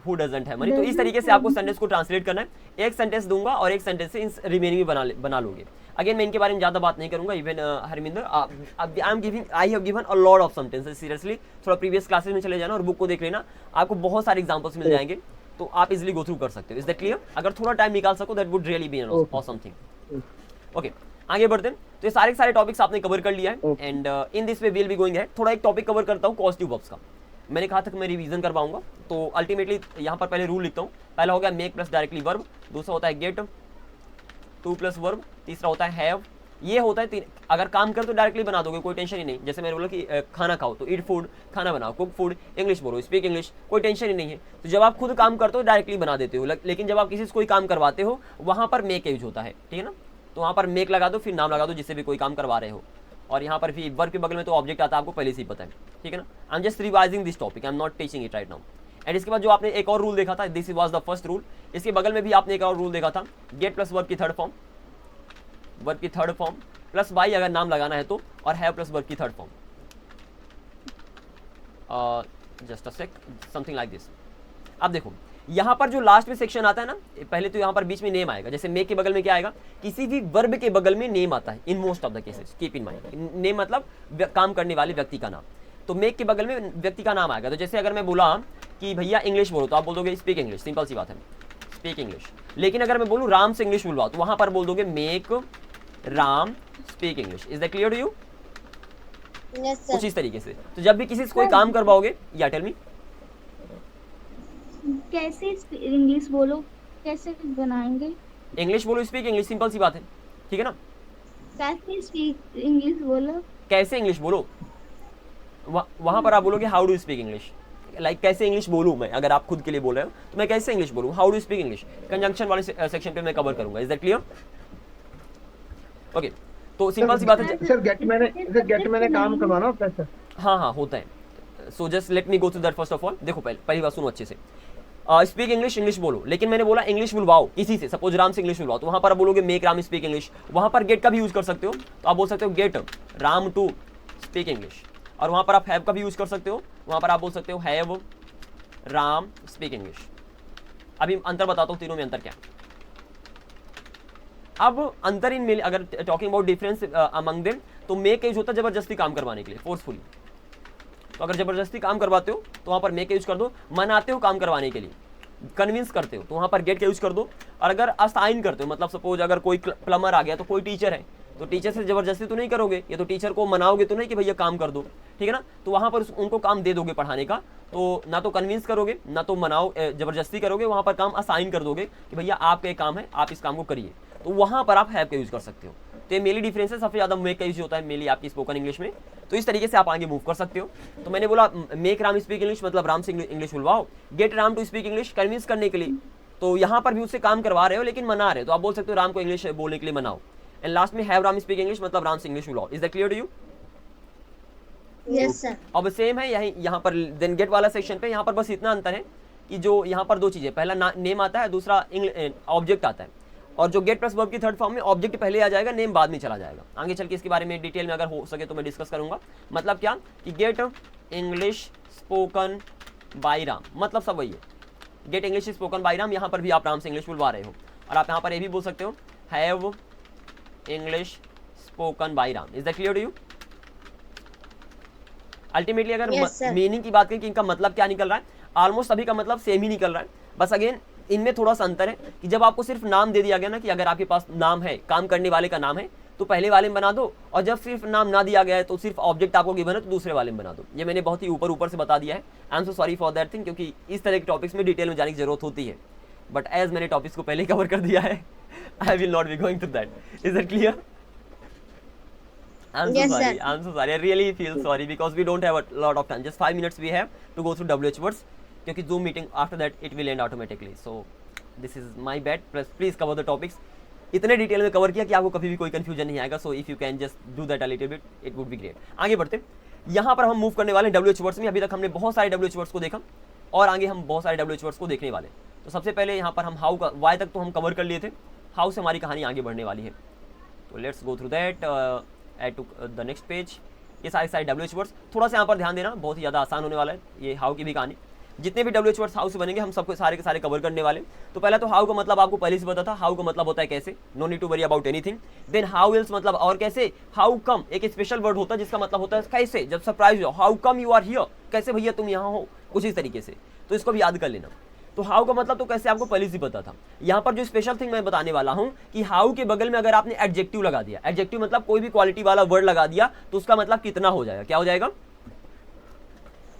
Who doesn't have money. तो इस तरीके से आपको सेंटेंस को ट्रांसलेट करना है। एक सेंटेंस दूंगा और एक सेंटेंस से इन रिमेनिंग भी बना लोगे। अगेन मैं इनके बारे में ज़्यादा बात नहीं करूंगा। Even Harminder I have given a lot of sentences. Seriously थोड़ा प्रीवियस क्लासेस में चले जाना और बुक को देख लेना, आपको बहुत सारे एग्जांपल्स मिल जाएंगे, तो आप इजिली गो थ्रू कर सकते हो। Is that clear? अगर थोड़ा टाइम निकाल सको that would really be an awesome thing. Okay, आगे बढ़ते हैं। तो ये सारे टॉपिक्स आपने कवर कर लिया है and in this way will be going है। थोड़ा एक टॉपिक कवर करता हूँ, पॉजिटिव वर्ब्स का। मैंने कहा था कि मैं रिवीजन करवाऊंगा, तो अल्टीमेटली यहाँ पर पहले रूल लिखता हूँ। पहला हो गया मेक प्लस डायरेक्टली वर्ब, दूसरा होता है गेट, टू प्लस वर्ब, तीसरा होता है हैव। ये होता है अगर काम कर तो डायरेक्टली बना दोगे, कोई टेंशन ही नहीं। जैसे मैंने बोला कि खाना खाओ तो ईट फूड, खाना बनाओ, कुक फूड, इंग्लिश बोलो, स्पीक इंग्लिश, कोई टेंशन ही नहीं है। तो जब आप खुद काम करते हो डायरेक्टली बना देते हो, लेकिन जब आप किसी से कोई काम करवाते हो वहाँ पर मेक यूज होता है, ठीक है ना। तो वहाँ पर मेक लगा दो, फिर नाम लगा दो जिससे भी कोई काम करवा रहे हो। और यहाँ पर भी वर्ब के बगल में तो ऑब्जेक्ट आता है, आपको पहले से ही पता है, ठीक है ना। आई am just revising this topic, I am not teaching it right now. And इसके बाद जो आपने एक और रूल देखा था, this was the first rule. इसके बगल में भी आपने एक और रूल देखा था, गेट प्लस वर्ब की थर्ड फॉर्म, वर्ब की थर्ड फॉर्म प्लस बाई अगर नाम लगाना है तो, और हैव प्लस वर्ब की third form. Just a sec, something like this. अब देखो यहाँ पर जो लास्ट में सेक्शन आता है ना, पहले तो यहाँ पर बीच में नेम आएगा। जैसे मेक के बगल में क्या आएगा, किसी भी वर्ब के बगल में नेम आता है in most of the cases, keep in mind. Name मतलब काम करने वाले व्यक्ति का नाम। तो मेक के बगल में व्यक्ति का नाम आएगा। तो जैसे अगर मैं बोला कि भैया इंग्लिश बोलो, तो आप बोल दोगे स्पीक इंग्लिश, सिंपल सी बात है, स्पीक इंग्लिश। लेकिन अगर मैं बोलूँ राम से इंग्लिश बुलवाओ, तो वहां पर बोल दोगे make Ram speak English. Is that clear to you? कुछ इस तरीके से। तो जब भी किसी से कोई काम करवाओगे, या टेल मी, कैसे इंग्लिश बोलो, कैसे बनाएंगे? इंग्लिश बोलो, स्पीक इंग्लिश, सिंपल सी बात है, ठीक है ना। कैसे स्पीक इंग्लिश बोलो, कैसे इंग्लिश बोलो, वहां पर आप बोलोगे how do speak English. Like कैसे इंग्लिश बोलूं मैं, अगर आप खुद के लिए बोल रहे हो तो मैं कैसे इंग्लिश बोलूं, how do speak English. Conjunction वाले सेक्शन पे मैं कवर करूंगा। Is that clear? ओके, तो सिंपल सी बात है। सर गेट मैंने काम करवाना होता है सर? हाँ होता है। So just let me go through that first of all. देखो पहली बात सुनो अच्छे से। स्पीक इंग्लिश, इंग्लिश बोलो, लेकिन मैंने बोला इंग्लिश बुलवाओ किसी से, सपोज राम से इंग्लिश बुलवाओ, तो वहां पर आप बोलोगे मेक राम स्पीक इंग्लिश। वहां पर गेट का भी यूज कर सकते हो, तो आप बोल सकते हो get Ram to speak English. और वहां पर आप हैव का भी यूज कर सकते हो, वहां पर आप बोल सकते हो हैव राम स्पीक इंग्लिश। अभी अंतर बताता हूँ तीनों में अंतर क्या है। अब अंतर इन अगर talking about difference among them, तो मेक यूज होता है जबरदस्ती काम करवाने के लिए, फोर्सफुली। तो अगर जबरदस्ती काम करवाते हो तो वहां पर मेक यूज कर दो। मनाते हो काम करवाने के लिए, कन्विंस करते हो, तो वहां पर गेट का यूज कर दो। और अगर असाइन करते हो, मतलब सपोज अगर कोई प्लम्बर आ गया तो कोई टीचर है, तो टीचर से जबरदस्ती तो नहीं करोगे, ये तो टीचर को मनाओगे तो नहीं कि भैया काम कर दो, ठीक है ना। तो वहां पर उनको काम दे दोगे पढ़ाने का, तो ना तो कन्विंस करोगे ना तो मनाओ जबरदस्ती करोगे, वहां पर काम असाइन कर दोगे कि भैया आपका एक काम है, आप इस काम को करिए। तो वहां पर आप हैव का यूज कर सकते हो। तो ये मेनली डिफरेंस है, सबसे ज्यादा मेक का यूज होता है मेनली आपकी स्पोकन इंग्लिश में। तो इस तरीके से आप आगे मूव कर सकते हो। तो मैंने बोला मेक राम स्पीक इंग्लिश, मतलब राम से इंग्लिश बुलवाओ। Get Ram to speak English, convince करने के लिए। तो यहाँ पर भी उससे काम करवा रहे हो लेकिन मना रहे हो, तो आप बोल सकते हो राम को इंग्लिश बोलने के लिए मनाओ। एंड लास्ट में हैव राम स्पीक इंग्लिश, मतलब राम से इंग्लिश बुलवाओ। Is that clear to you? Yes sir. अब सेम है यहाँ पर देन गेट वाला सेक्शन पे। यहाँ पर बस इतना अंतर है कि जो यहाँ पर दो चीजें, पहला नेम आता है, दूसरा ऑब्जेक्ट आता है। और जो गेट प्लस वर्ब की थर्ड फॉर्म में ऑब्जेक्ट पहले आ जाएगा, नेम बाद में चला जाएगा। आगे चल के इसके बारे में डिटेल में अगर हो सके तो मैं डिस्कस करूंगा। मतलब क्या कि get English spoken by Ram, मतलब सब वही है, get English spoken by Ram. यहाँ पर भी आप राम से इंग्लिश बुलवा रहे हो। और आप यहाँ पर ये भी बोल सकते हो have English spoken by Ram. Is that clear to you? Ultimately अगर मीनिंग की बात करें कि इनका मतलब क्या निकल रहा है, ऑलमोस्ट सभी का मतलब सेम ही निकल रहा है। बस अगेन इनमें थोड़ा सा अंतर है कि जब आपको सिर्फ नाम दे दिया गया ना, कि अगर आपके पास नाम है, काम करने वाले का नाम है, तो पहले वाले में बना दो। और जब सिर्फ नाम ना दिया गया है तो सिर्फ ऑब्जेक्ट आपको गिवन है, तो दूसरे वाले में बना दो। ये मैंने बहुत ही ऊपर से बता दिया है। I am so sorry for that thing, क्योंकि इस तरह के टॉपिक्स में डिटेल में जाने की जरूरत होती है। बट एज मैंने टॉपिक्स को पहले कवर कर दिया है, I will not be going to that. Is that clear? I'm so sorry. I really feel sorry because we don't have a lot of time. Just 5 minutes we have to go through WH words. क्योंकि Zoom meeting after that it will end automatically. So this is my bad. Please cover the topics. इतने detail में cover किया कि आपको कभी भी कोई confusion नहीं आएगा। So if you can just do that a little bit, it would be great. आगे बढ़ते हैं। यहाँ पर हम मूव करने वाले WH words में। अभी तक हमने बहुत सारे WH words को देखा और आगे हम बहुत सारे WH words को देखने वाले। तो सबसे पहले यहाँ पर हम हाउ का वाई तक तो हम कवर कर लिए थे। हाउ से हमारी कहानी आगे बढ़ने वाली है। तो let's go through that at to the next page. ये सारे WH वर्ड्स थोड़ा सा यहाँ पर ध्यान देना, बहुत ही ज़्यादा आसान होने वाला है ये हाउ की भी कहानी। जितने भी WH वर्ड्स हाउ से बनेंगे हम सबको सारे के सारे कवर करने वाले। तो पहला तो हाउ का मतलब आपको पहले से पता था, हाउ का मतलब होता है कैसे, no need to worry about anything. Then how else मतलब और कैसे, हाउ कम एक स्पेशल वर्ड होता है जिसका मतलब होता है कैसे, जब सरप्राइज हो, how come you are here, कैसे भैया तुम यहाँ हो, कुछ इस तरीके से, तो इसको भी याद कर लेना। तो हाउ का मतलब तो कैसे आपको पहले से पता था। यहाँ पर जो स्पेशल थिंग मैं बताने वाला हूँ कि हाउ के बगल में अगर आपने एडजेक्टिव लगा दिया, एडजेक्टिव मतलब कोई भी क्वालिटी वाला वर्ड लगा दिया, तो उसका मतलब कितना हो जाएगा, क्या हो जाएगा,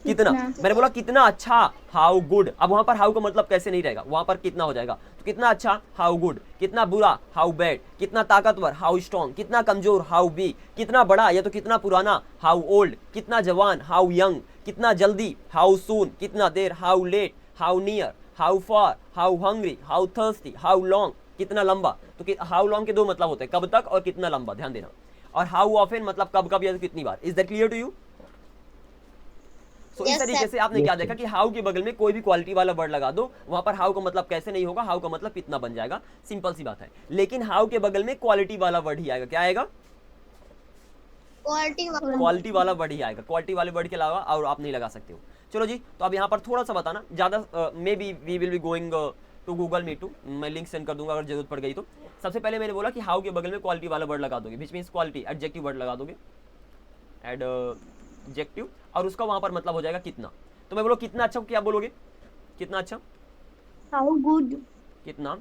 कितना। मैंने बोला कितना अच्छा, हाउ गुड। अब वहां पर हाउ का मतलब कैसे नहीं रहेगा, वहां पर कितना हो जाएगा। तो कितना अच्छा, हाउ गुड। कितना बुरा, हाउ बैड। कितना ताकतवर, हाउ स्ट्रॉन्ग। कितना कमजोर, हाउ वीक। कितना बड़ा या तो कितना पुराना, हाउ ओल्ड। कितना जवान, हाउ यंग। कितना जल्दी, हाउ सून। कितना देर, how late. How near, how far. How hungry, how thirsty. How long, कितना लंबा। तो हाउ लॉन्ग के दो मतलब होते हैं, कब तक और कितना लंबा, ध्यान देना। और हाउ ऑफन मतलब कब कब या कितनी बार। Is that clear to you? इस तरीके से आपने क्या देखा कि हाउ के बगल में कोई भी क्वालिटी वाला वर्ड लगा दो, वहां पर हाउ का मतलब कैसे नहीं होगा, हाउ का मतलब कितना बन जाएगा, सिंपल सी बात है। लेकिन हाउ के बगल में क्वालिटी वाला वर्ड ही आएगा, क्या आएगा, क्वालिटी वाला वर्ड ही आएगा। क्वालिटी वाले वर्ड के अलावा और आप नहीं लगा सकते हो। चलो जी, तो अब यहाँ पर थोड़ा सा बताना, ज्यादा maybe we will be going to Google Meet too, मैं लिंक सेंड कर दूंगा अगर जरूरत पड़ गई तो। सबसे पहले मैंने बोला कि हाउ के बगल में क्वालिटी वाला वर्ड लगा दोगे, which means quality, adjective word लगा दोगे, एडजेक्टिव, और उसका वहां पर मतलब हो जाएगा कितना। तो मैं बोलो कितना अच्छा, क्या बोलोगे, कितना अच्छा, हाउ गुड। कितना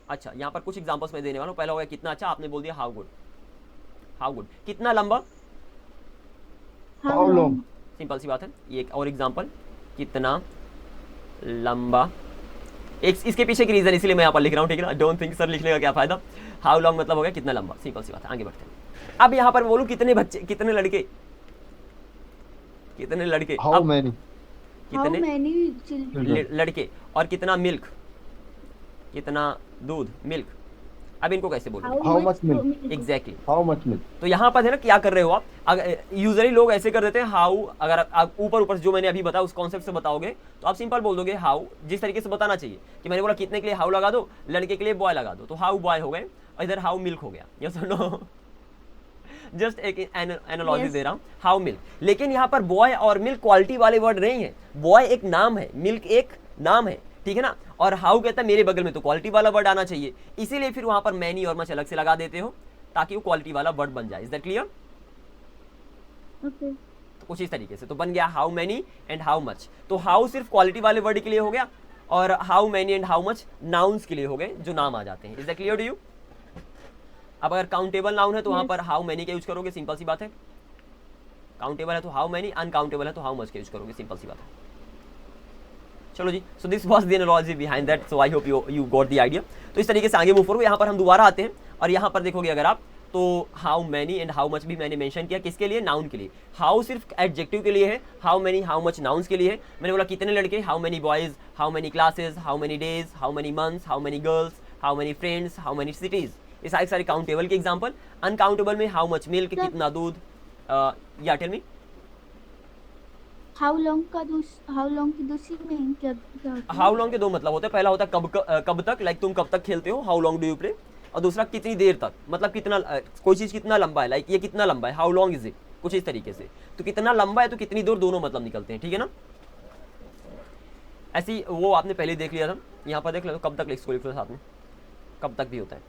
अच्छा। यहाँ पर कुछ एग्जांपल्स मैं देने वाला हूँ। पहला हो गया कितना अच्छा, आपने बोल दिया हाउ गुड, हाउ गुड। कितना लंबा, हाउ लॉन्ग। सिंपल सी बात है। ये एक और एग्जांपल, कितना लंबा। एक इसके पीछे की रीजन इसलिए मैं यहाँ पर लिख रहा हूँ, ठीक है ना, डोंट थिंक सर लिखने का क्या फायदा। हाउ लॉन्ग मतलब हो गया कितना लंबा, सिंपल सी बात है। आगे बढ़ते हैं। अब यहाँ पर बोलूँ कितने बच्चे, कितने लड़के, कितने लड़के, हाउ मैनी, कितने लड़के, और कितना मिल्क, कितना दूध, मिल्क। अब इनको कैसे बोलोगे, how much milk, exactly, how much milk. तो यहाँ पर है ना क्या कर रहे हो आप, अगर यूजुअली लोग ऐसे कर देते हैं हाउ, अगर आप ऊपर ऊपर जो मैंने अभी बताया उस कॉन्सेप्ट से बताओगे तो आप सिंपल बोल दोगे हाउ, जिस तरीके से बताना चाहिए कि मैंने बोला कितने के लिए हाउ लगा दो, लड़के के लिए बॉय लगा दो, तो हाउ बॉय हो गए, और इधर हाउ मिल्क हो गया, यस और नो, जस्ट एक एनालॉजी दे रहा हूँ, हाउ मिल्क। लेकिन यहाँ पर बॉय और मिल्क क्वालिटी वाले वर्ड नहीं है, बॉय एक नाम है, मिल्क एक नाम है, ठीक है ना, और हाउ कहता है मेरे बगल में, तो क्वालिटी वाला वर्ड आना चाहिए, इसीलिए फिर वहां पर मैनी और मच अलग से लगा देते हो ताकि वो क्वालिटी वाला वर्ड बन जाए। Is that clear? ओके, तो कुछ इस तरीके से तो बन गया how many and how much. तो हाउ सिर्फ क्वालिटी वाले वर्ड के लिए हो गया, और how many and how much nouns के लिए हो गए, जो नाम आ जाते हैं। Is that clear to you? अब अगर काउंटेबल नाउन है तो वहां पर हाउ मैनी का यूज करोगे, सिंपल सी बात है। काउंटेबल है तो हाउ मैनी, अनकाउंटेबल है तो हाउ मच का यूज करोगे, सिंपल सी बात है। चलो जी, so this was the analogy behind that, so I hope you got the idea. तो इस तरीके से आगे मूव करो। यहाँ पर हम दोबारा आते हैं और यहाँ पर देखोगे अगर आप, तो how many and how much भी मैंने मेंशन किया, किसके लिए, नाउन के लिए। हाउ सिर्फ एडजेक्टिव के लिए है, how many how much nouns के लिए है। मैंने बोला कितने लड़के, how many boys, how many classes, how many days, how many months, how many girls, how many friends, how many cities. ये सारे काउंटेबल के एग्जाम्पल। अनकाउंटेबल में हाउ मच मिल्क, कितना दूध, या टेल मी हाउ लॉन्ग की दूसरी में क्या होता है? हाउ लॉन्ग के दो मतलब होते हैं, पहला होता है कब तक, लाइक तुम कब तक खेलते हो, how long do you play, और दूसरा कितनी देर तक, मतलब कितना कोई चीज कितना लंबा है, लाइक ये कितना लंबा है, हाउ लॉन्ग इज इट, कुछ इस तरीके से। तो कितना लंबा है तो कितनी दूर, दोनों मतलब निकलते हैं, ठीक है ना। ऐसी वो आपने पहले देख लिया था, यहाँ पर देख लो, कब तक इसको लिख लो साथ में, कब तक भी होता है।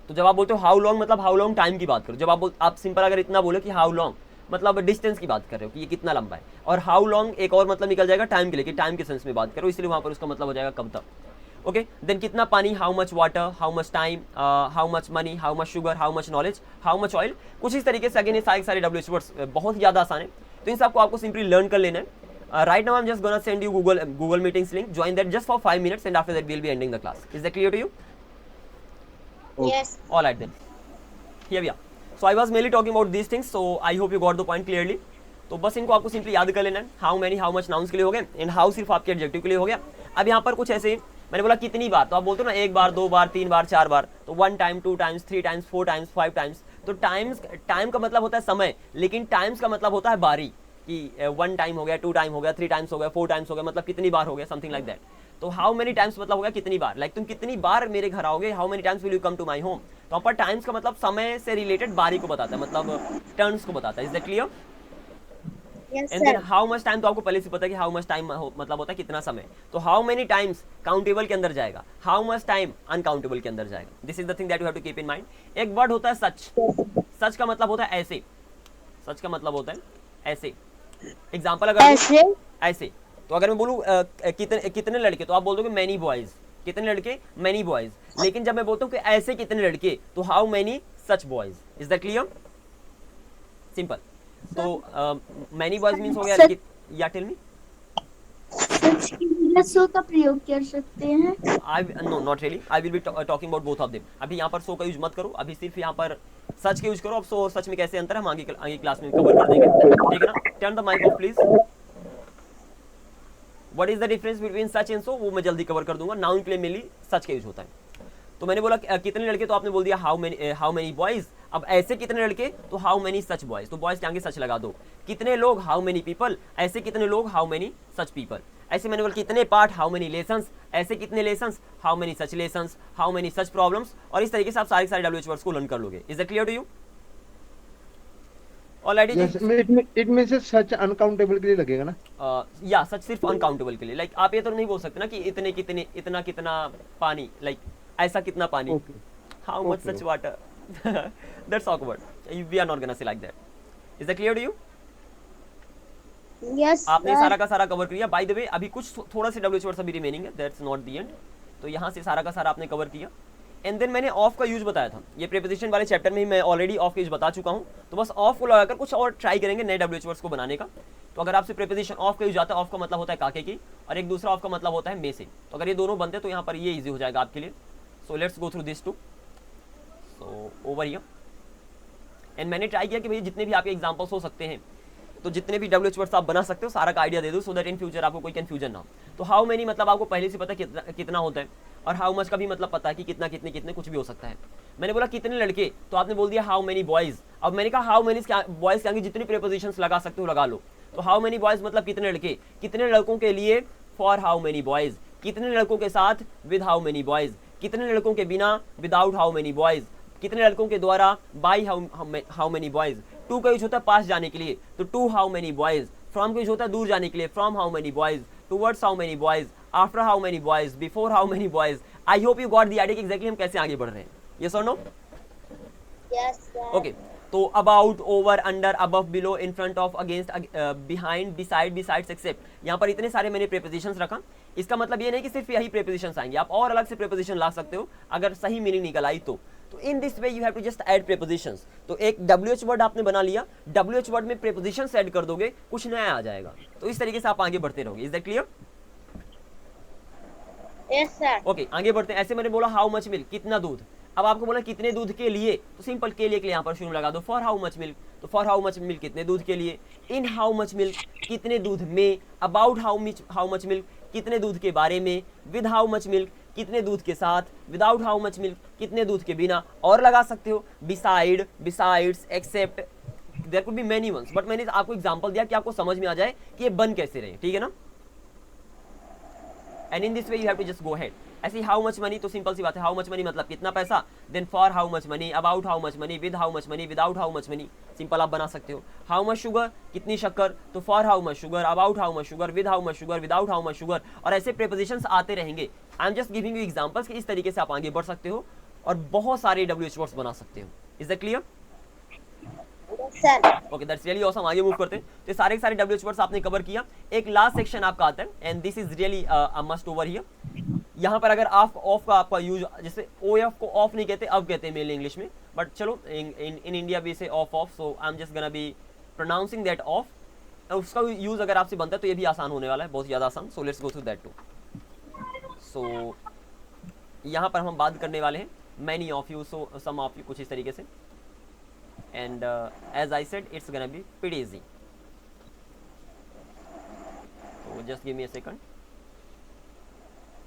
तो जब आप बोलते हो हाउ लॉन्ग मतलब हाउ लॉन्ग टाइम की बात करो। जब आप सिंपल अगर इतना बोले कि हाउ लॉन्ग मतलब डिस्टेंस की बात कर रहे हो कि ये कितना लंबा है, और हाउ लॉन्ग एक और मतलब निकल जाएगा टाइम के लिए, कि टाइम के सेंस में बात करो, इसलिए वहां पर उसका मतलब हो जाएगा कब तक। ओके, देन कितना पानी, how much water, how much time, how much money, how much sugar, how much knowledge, how much oil, कुछ इस तरीके से। अगेन ये सारे WH वर्ड्स बहुत ज्यादा आसान है, तो इन सबको आपको सिंपली लर्न कर लेना है। Right now I am just gonna send you Google meetings link, join that just for 5 minutes and after that we will be ending the class. Is that clear to you? Yes. All right then. Here we are. So I was mainly talking about these things. So I hope you got the point clearly. तो बस इनको आपको simply याद कर लेना है। How many how much nouns के लिए हो गए, एंड हाउ सिर्फ आपके एडजेक्टिव के लिए हो गया। अब यहाँ पर कुछ ऐसे, मैंने बोला कितनी बार, तो आप बोलते हो ना 1 बार 2 बार 3 बार 4 बार, तो 1 time 2 times 3 times 4 times 5 times. तो टाइम का मतलब होता है समय, लेकिन टाइम्स का मतलब होता है बारी, कि 1 टाइम हो गया, 2 टाइम हो गया, 3 टाइम्स हो गया, 4 टाइम्स हो गया, मतलब कितनी बार हो गया, समथिंग लाइक दैट। तो हाउ मेनी टाइम्स मतलब हो गया कितनी बार, लाइक तुम कितनी बार मेरे घर आओगे, how many times will you come to my home. तो यहाँ पर टाइम्स का मतलब समय से रिलेटेड बारी को बताता है, मतलब टर्न्स को बताता है। Is that clear? Yes, and then sir. How much time, तो आपको पहले से पता है कि हाउ मच टाइम मतलब होता है कितना समय, तो हाउ मेनी टाइम्स काउंटेबल के अंदर जाएगा, हाउ मच टाइम अनकाउंटेबल के अंदर जाएगा। This is the thing that you have to keep in mind. एक वर्ड होता है सच, सच का मतलब होता है ऐसे, सच का मतलब होता है ऐसे। एग्जाम्पल अगर ऐसे ऐसे, तो अगर मैं बोलूँ कितने कितने लड़के, तो आप बोल दोगे मैनी बॉयज, कितने लड़के मैनी बॉयज। लेकिन जब मैं बोलता हूँ कि ऐसे कितने लड़के, तो how many such boys. Is that clear? Simple. तो मैनी बॉयज मीन्स हो गया सच या टेल मी। सच की जगह सो का प्रयोग कर सकते हैं। I know not really, I will be talking about both of them. अभी यहाँ पर सो का यूज मत करो, अभी सिर्फ यहाँ पर सच का यूज करो। अब सो सच में कैसे अंतर है हम आगे क्लास में कवर कर देंगे, ठीक है ना। Turn the mic off please. What is the difference between such and so, वो मैं जल्दी कवर कर दूंगा। नाउन के लिए मेनली सच का यूज होता है। तो मैंने बोला कितने लड़के, तो आपने बोल दिया हाउ मेनी बॉयज। अब ऐसे कितने लड़के, तो हाउ मेनी सच बॉयज, तो बॉयज के आगे सच लगा दो। कितने लोग, हाउ मेनी पीपल। ऐसे कितने लोग, हाउ मेनी सच पीपल। ऐसे मैंने बोला कितने पार्ट, हाउ मेनी लेसन्स। ऐसे कितने lessons, how many such lessons, how many such problems. और इस तरीके से आप सारे डब्ल्यूएच वर्ड्स को लर्न कर लोगे। Is that clear to you? Already Yes, it means such uncountable के लिए लगेगा ना। या सच सिर्फ अनकाउंटेबल के लिए। लाइक आप ये तो नहीं बोल सकते ना कि इतने कितने, इतना कितना पानी, लाइक ऐसा कितना पानी, Okay. how much Okay. such water. That's awkward. We are not gonna say like that. Is that clear to you? Yes, आपने sir. सारा का सारा कवर किया। बाय द वे अभी कुछ थोड़ा सा डब्ल्यूएच वर्ड्स अभी रिमेनिंग है, दैट्स नॉट द एंड। तो यहाँ से सारा का सारा आपने कवर किया। एंड देन मैंने ऑफ का यूज बताया था, ये प्रीपोजिशन वाले चैप्टर में ही मैं ऑलरेडी ऑफ का यूज बता चुका हूँ। तो बस ऑफ को लगाकर कुछ और ट्राई करेंगे नए डब्ल्यूएच वर्ड्स को बनाने का। तो अगर आपसे प्रीपोजिशन ऑफ का यूज आता है, ऑफ का मतलब होता है काके की, और एक दूसरा ऑफ का मतलब होता है में से। तो अगर ये दोनों बनते तो यहाँ पर ये ईजी हो जाएगा आपके लिए। So let's go through this too. So over here. And मैंने ट्राई किया कि भाई जितने भी आपके एग्जाम्पल्स हो सकते हैं, तो जितने भी डब्ल्यूएच वर्ड्स आप बना सकते हो, सारा का आइडिया दे दो, सो दैट इन फ्यूचर आपको कोई कंफ्यूजन ना हो। तो हाउ मेनी मतलब आपको पहले से पता है कितना होता है, और हाउ मच का भी मतलब पता है कि कितना कितने कितने कुछ भी हो सकता है। मैंने बोला कितने लड़के, तो आपने बोल दिया हाउ मेनी बॉयज। अब मैंने कहा हाउ मेनी बॉयज के आगे जितनी प्रीपोजिशंस लगा सकते हो लगा लो। तो हाउ मेनी बॉयज मतलब कितने लड़के, कितने लड़कों के लिए फॉर हाउ मेनी बॉयज, कितने लड़कों के साथ विद हाउ मेनी बॉयज, कितने लड़कों के बिना विदाउट हाउ मेनी बॉयज, कितने लड़कों के द्वारा by how many boys. To का यूज होता है पास जाने के लिए, तो to how many boys. From का यूज होता है दूर जाने के लिए, from how many boys, towards how many boys, after how many boys, before how many boys. I hope you got the idea कि एग्जैक्टली हम कैसे आगे बढ़ रहे हैं। यस और नो? Yes, sir. ओके। तो about, over, under, above, below, in front of, against, behind, beside, besides, except. यहाँ पर इतने सारे मैंने प्रीपोजिशंस रखा। इसका मतलब ये नहीं कि सिर्फ यही प्रीपोजिशंस आएंगे, आप और अलग से प्रीपोजिशन ला सकते हो अगर सही मीनिंग निकल आई तो। In this way you have to just add prepositions. तो एक डब्ल्यूएच वर्ड आपने बना लिया, डब्ल्यूएच वर्ड में प्रीपोजिशंस ऐड कर दोगे, कुछ नया आ जाएगा। तो इस तरीके से आप आगे बढ़ते रहोगे। Is that clear? Yes, sir. Okay, आगे बढ़ते हैं। ऐसे मैंने बोला हाउ मच मिल्क, कितना दूध। अब आपको बोला कितने दूध के लिए, तो सिंपल के लिए यहाँ पर शुरू लगा दो, फॉर हाउ मच मिल्क। तो फॉर हाउ मच मिल्क कितने दूध के लिए, इन हाउ मच मिल्क कितने दूध में, अबाउट हाउ मच मिल्क कितने दूध के बारे में, विद हाउ मच मिल्क कितने दूध के साथ, विदाउट हाउ मच मिल्क कितने दूध के बिना। और लगा सकते हो beside, besides, except, there could be many ones, but मैंने आपको एग्जांपल दिया कि आपको समझ में आ जाए कि ये बन कैसे रहे, ठीक है ना। And in this way you have to just go ahead. ऐसे हाउ मच मनी, तो सिंपल सी बात है, हाउ मच मनी मतलब कितना पैसा, then for how much money, about how much money, with how much money, without how much money. Simple आप बना सकते हो। हाउ मच शुगर, कितनी शक्कर, तो for how much sugar, about how much sugar, with how much sugar, without how much sugar. और ऐसे prepositions आते रहेंगे। आई am just giving you examples कि इस तरीके से आप आगे बढ़ सकते हो और बहुत सारे डब्ल्यूएच वर्ड्स बना सकते हो। Is that clear? Yes, sir. Okay, that's really awesome. आगे मूव करते हैं। तो सारे के सारे डब्ल्यूएच वर्ड्स आपने कवर किया। एक लास्ट सेक्शन आपका आता है, and this is really a must over here. यहाँ पर अगर ऑफ का आपका यूज, जैसे ओएफ को ऑफ नहीं कहते, अब कहते हैं मेनली इंग्लिश में, बट चलो इन इंडिया वी से of, so I am just gonna be pronouncing that of. उसका यूज अगर आपसे बनता है तो ये भी आसान होने वाला है, बहुत ज़्यादा आसान। So let's go through that too. So यहाँ पर हम बात करने वाले हैं many of you, so some of you, कुछ इस तरीके से। And as I said, it's gonna be pretty easy. So just give me a second.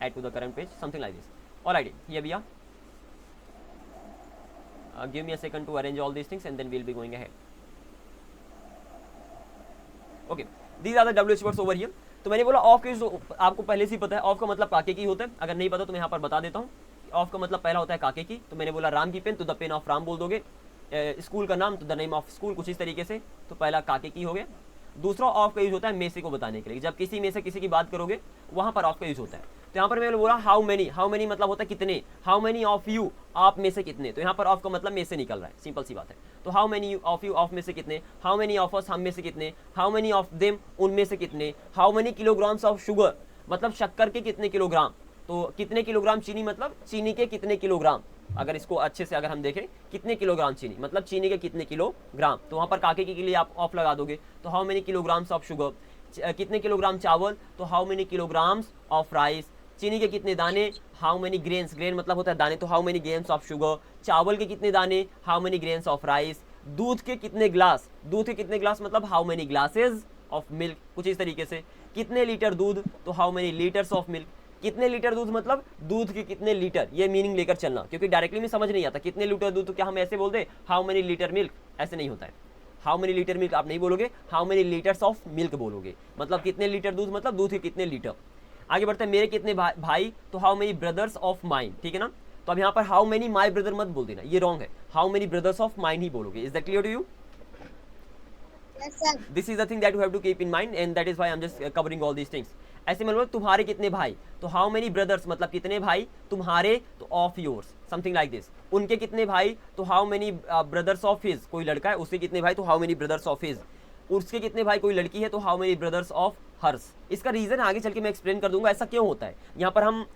Add to the current page, something like this. Alrighty, here we are. Give me a second to arrange all these things, and then we'll be going ahead. Okay, these are the WH words over here. तो मैंने बोला of के आपको पहले से ही पता है, of का मतलब काके की होता है। अगर नहीं पता तो मैं यहाँ पर बता देता हूँ। ऑफ का मतलब पहला होता है काके की। तो मैंने बोला राम की पेन, तो द पेन ऑफ राम बोल दोगे। स्कूल का नाम, तो द नेम ऑफ स्कूल, कुछ इस तरीके से। तो पहला काके की हो गया। दूसरा ऑफ का यूज होता है में से को बताने के लिए, जब किसी में से किसी की बात करोगे वहां पर ऑफ का यूज होता है। तो यहाँ पर मैंने बोला हाउ मेनी मतलब होता है कितने, हाउ मेनी ऑफ यू, आप में से कितने, तो यहाँ पर ऑफ का मतलब में से निकल रहा है, सिंपल सी बात है। तो how many of you, of में से कितने, हाउ मेनी ऑफ अस, हम में से कितने, हाउ मेनी ऑफ देम, उनमें से कितने, how many kilograms of sugar, मतलब शक्कर के कितने किलोग्राम, तो कितने किलोग्राम चीनी मतलब चीनी के कितने किलोग्राम, अगर इसको अच्छे से अगर हम देखें कितने किलोग्राम चीनी मतलब चीनी के कितने किलोग्राम, तो वहाँ पर काके के लिए आप ऑफ लगा दोगे, तो how many kilograms of sugar, कितने किलोग्राम चावल, तो how many kilograms of rice, चीनी के कितने दाने, हाउ मेनी ग्रेन्स, ग्रेन मतलब होता है दाने, तो how many grains of sugar, चावल के कितने दाने, how many grains of rice, दूध के कितने ग्लास, दूध के कितने ग्लास मतलब how many glasses of milk, कुछ इस तरीके से, कितने लीटर दूध, तो how many litres of milk, कितने लीटर दूध मतलब दूध के कितने लीटर, ये मीनिंग लेकर चलना, क्योंकि डायरेक्टली में समझ नहीं आता कितने लीटर दूध, तो क्या हम ऐसे बोल दे हाउ मेनी लीटर मिल्क, ऐसे नहीं होता है। हाउ मेनी लीटर मिल्क आप नहीं बोलोगे, how many litres of milk बोलोगे, मतलब कितने लीटर दूध मतलब दूध के कितने लीटर। आगे बढ़ते हैं, मेरे कितने भाई, तो how many brothers of mine, ठीक है ना। तो अब यहाँ पर हाउ मेनी माई ब्रदर मत बोल देना, ये रॉन्ग है, how many brothers of mine ही बोलोगे। Is that clear to you? Yes, sir. This is the thing that you have to keep in mind and that is why I am just covering all these things. ऐसे मतलब तुम्हारे कितने भाई, तो how many brothers मतलब कितने भाई तुम्हारे, तो of yours, something like this. उनके कितने भाई, तो how many brothers of his, कोई लड़का है उसके कितने भाई, तो how many brothers of his. उसके कितने भाई, कोई लड़की है, तो how many brothers of hers. इसका रीजन आगे चल के मैं एक्सप्लेन कर दूंगा ऐसा क्यों होता है। यहाँ पर हम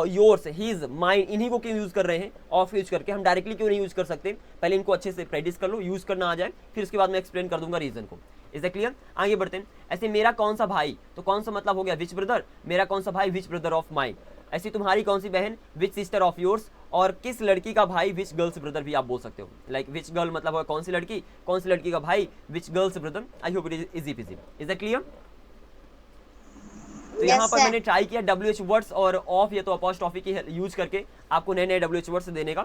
योर्स, हिज, माइन, इन्हीं को क्यों यूज कर रहे हैं ऑफ यूज करके, हम डायरेक्टली क्यों नहीं यूज कर सकते, पहले इनको अच्छे से प्रैक्टिस कर लो, यूज करना आ जाए, फिर उसके बाद मैं एक्सप्लेन कर दूंगा रीजन को। Is that clear? आगे बढ़ते हैं। ऐसे मेरा कौन सा भाई, तो कौन सा मतलब हो गया विच ब्रदर, मेरा कौन सा भाई विच ब्रदर ऑफ माइन। ऐसी तुम्हारी कौन सी बहन विच सिस्टर ऑफ योर्स, और किस लड़की का भाई विच गर्ल्स ब्रदर भी आप बोल सकते हो। लाइक विच गर्ल मतलब कौन सी लड़की का भाई which girl's brother. I hope it is easy peasy. Is that clear? तो यहाँ पर मैंने ट्राई किया WH वर्ड्स और ऑफ या तो अपॉस्ट्रॉफी की यूज करके आपको नए WH वर्ड्स देने का।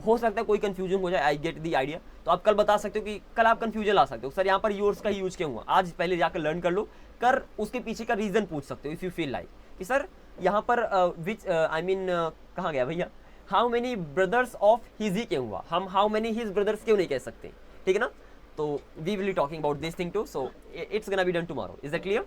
हो सकता है कोई कंफ्यूजन हो जाए, आई गेट दी आइडिया। तो आप कल बता सकते हो कि कल आप कंफ्यूजन ला सकते हो, सर यहाँ पर योर्स का ही यूज क्यों हुआ, आज पहले जाकर लर्न कर लो, कर उसके पीछे का रीजन पूछ सकते हो इफ यू फील लाइक कि सर यहाँ पर विच आई मीन कहाँ गया भैया, how many brothers of his he क्यों हुआ, हम हाउ मेनी हिज ब्रदर्स क्यों नहीं कह सकते, ठीक है ना। तो we will be talking about this thing too, so it's gonna be done tomorrow. Is that clear?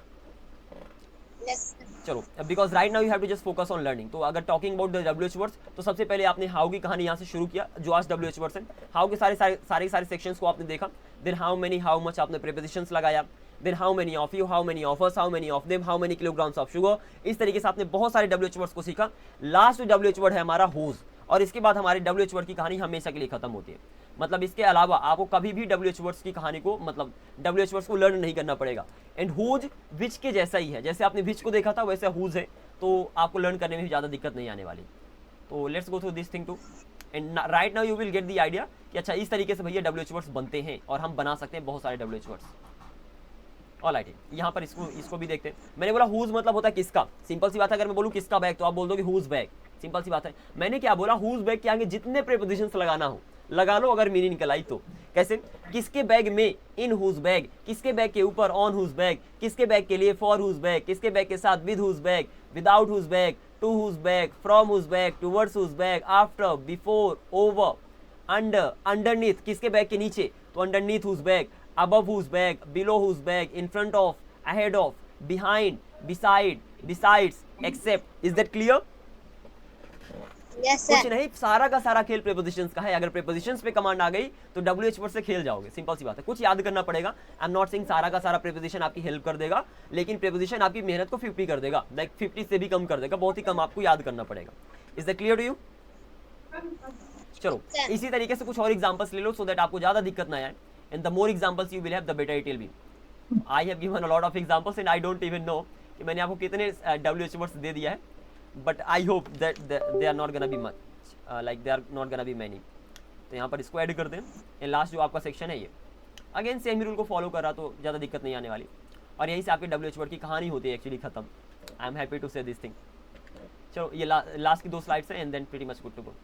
Yes, sir. चलो, because right now you have to just focus on learning. तो अगर talking about the WH words, तो सबसे पहले आपने how की कहानी यहाँ से शुरू किया, जो आज WH वर्ड्स हैं। हाउ के सारे सेक्शंस को आपने देखा, then how many, how much आपने प्रीपोजिशंस लगाया, then how many of you, how many of us, how many of them, how many kilograms of sugar. इस तरीके से आपने बहुत सारे WH वर्ड्स को सीखा। लास्ट जो WH वर्ड है हमारा हुज, और इसके बाद हमारे WH वर्ड की कहानी हमेशा के लिए खत्म होती है। मतलब इसके अलावा आपको कभी भी WH वर्ड्स की कहानी को, मतलब WH वर्ड्स को लर्न नहीं करना पड़ेगा। एंड हुज विच के जैसा ही है, जैसे आपने विच को देखा था वैसे हुज है, तो आपको लर्न करने में भी ज़्यादा दिक्कत नहीं आने वाली। तो let's go through this thing too, and right now you will get the idea कि अच्छा इस तरीके से भैया WH वर्ड्स बनते हैं और हम बना सकते हैं बहुत सारे WH वर्ड्स। ऑलराइट, यहाँ पर इसको भी देखते हैं। मैंने बोला हुज मतलब होता है किसका, सिंपल सी बात है। अगर मैं बोलूँ किसका बैग, तो आप बोल दोगे हुज बैग, सिंपल सी बात है। मैंने क्या बोला, हुज बैग के आगे जितने प्रीपोजिशंस लगाना हो लगा लो, अगर मीनिंग निकल आई तो। कैसे? किसके बैग में, इन हुज बैग, किसके बैग के ऊपर, ऑन हुज बैग, किसके बैग के लिए, फॉर हुज बैग, किसके बैग के साथ, with whose bag, without whose bag, to whose bag, from whose bag, towards whose bag, after, before, over, under, underneath, किसके बैग के नीचे, तो underneath whose bag, above whose bag, below whose bag, in front of, ahead of, behind, beside, besides, except. Is that clear? Yes, sir. कुछ नहीं, सारा का सारा खेल प्रीपोजिशंस का है। अगर प्रीपोजिशंस पे कमांड आ गई तो WH वर्ड से खेल जाओगे, सिंपल सी बात है। कुछ याद करना पड़ेगा। आई एम नॉट सेइंग सारा का सारा प्रीपोजिशन आपकी हेल्प कर देगा, लेकिन प्रीपोजिशन आपकी मेहनत को 50 कर देगा, लाइक 50 से भी कम कर देगा, बहुत ही कम आपको याद करना पड़ेगा। Is that clear to you? चलो, इसी तरीके से कुछ और एग्जांपल्स ले लो सो दैट आपको ज्यादा दिक्कत ना आए। And the more examples you will have, the better it will be. I have given a lot of examples and I don't even know कि मैंने आपको कितने WH words दे दिया है, but I hope that they are not gonna be much, like they are not gonna be many. तो यहाँ पर इसको ऐड कर दें। एंड लास्ट जो आपका सेक्शन है ये अगेन सेम रूल को फॉलो कर रहा, तो ज़्यादा दिक्कत नहीं आने वाली, और यहीं से आपके WH वर्ड की कहानी होती है एक्चुअली खत्म। I am happy to say this thing. चलो, ये लास्ट की 2 स्लाइड्स हैं and then pretty much good to go.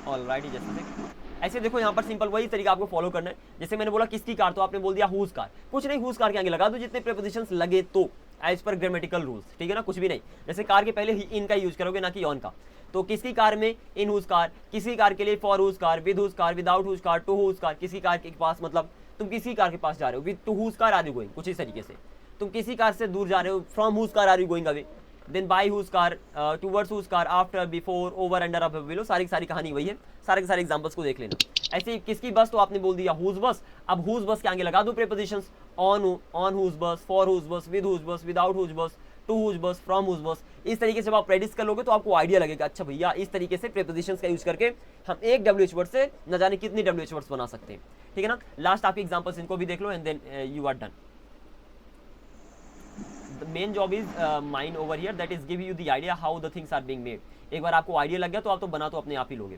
Alright, जैसे ऐसे देखो यहाँ पर सिंपल वही तरीका आपको फॉलो करना है। जैसे मैंने बोला किसकी कार, तो आपने बोल दिया हुज कार। कुछ नहीं, हुज कार के आगे लगा दो जितने प्रीपोजिशंस लगे तो, एज पर ग्रामेटिकल रूल्स, ठीक है ना, कुछ भी नहीं। जैसे कार के पहले ही इन का यूज करोगे, ना कि ऑन का। तो किसकी कार में, इन हुज कार, किसी कार के लिए for whose car, with whose car, without whose car, to whose car, किसी कार के पास मतलब तुम किसी कार के पास जा रहे हो, with to whose car are you going, कुछ इस तरीके से तुम किसी कार से दूर जा रहे हो, from whose car are you going away, then by whose car, towards whose car, after, before, over, under, above, below, सारी की सारी कहानी वही है, सारे के सारे एग्जांपल्स को देख लेना। ऐसे ही किसकी बस, तो आपने बोल दिया हुज बस, अब हुज बस के आगे लगा दो प्रीपोजिशंस, ऑन हुज बस, फॉर हुज बस, विद हुज बस, विदाउट हुज बस, टू हुज बस, फ्रॉम हुज बस। इस तरीके से जब आप प्रैक्टिस कर लोगे तो आपको आइडिया लगेगा, अच्छा भैया इस तरीके से प्रीपोजिशंस का यूज करके हम एक WH वर्ड से न जाने कितनी WH वर्ड्स बना सकते हैं, ठीक है ना। लास्ट आपके एग्जांपल्स इनको भी देख लो and then you are done. The main job is mine over here, that is give you the idea how the things are being made. एक बार आपको आइडिया लग गया तो आप तो बना तो अपने आप ही लोगे।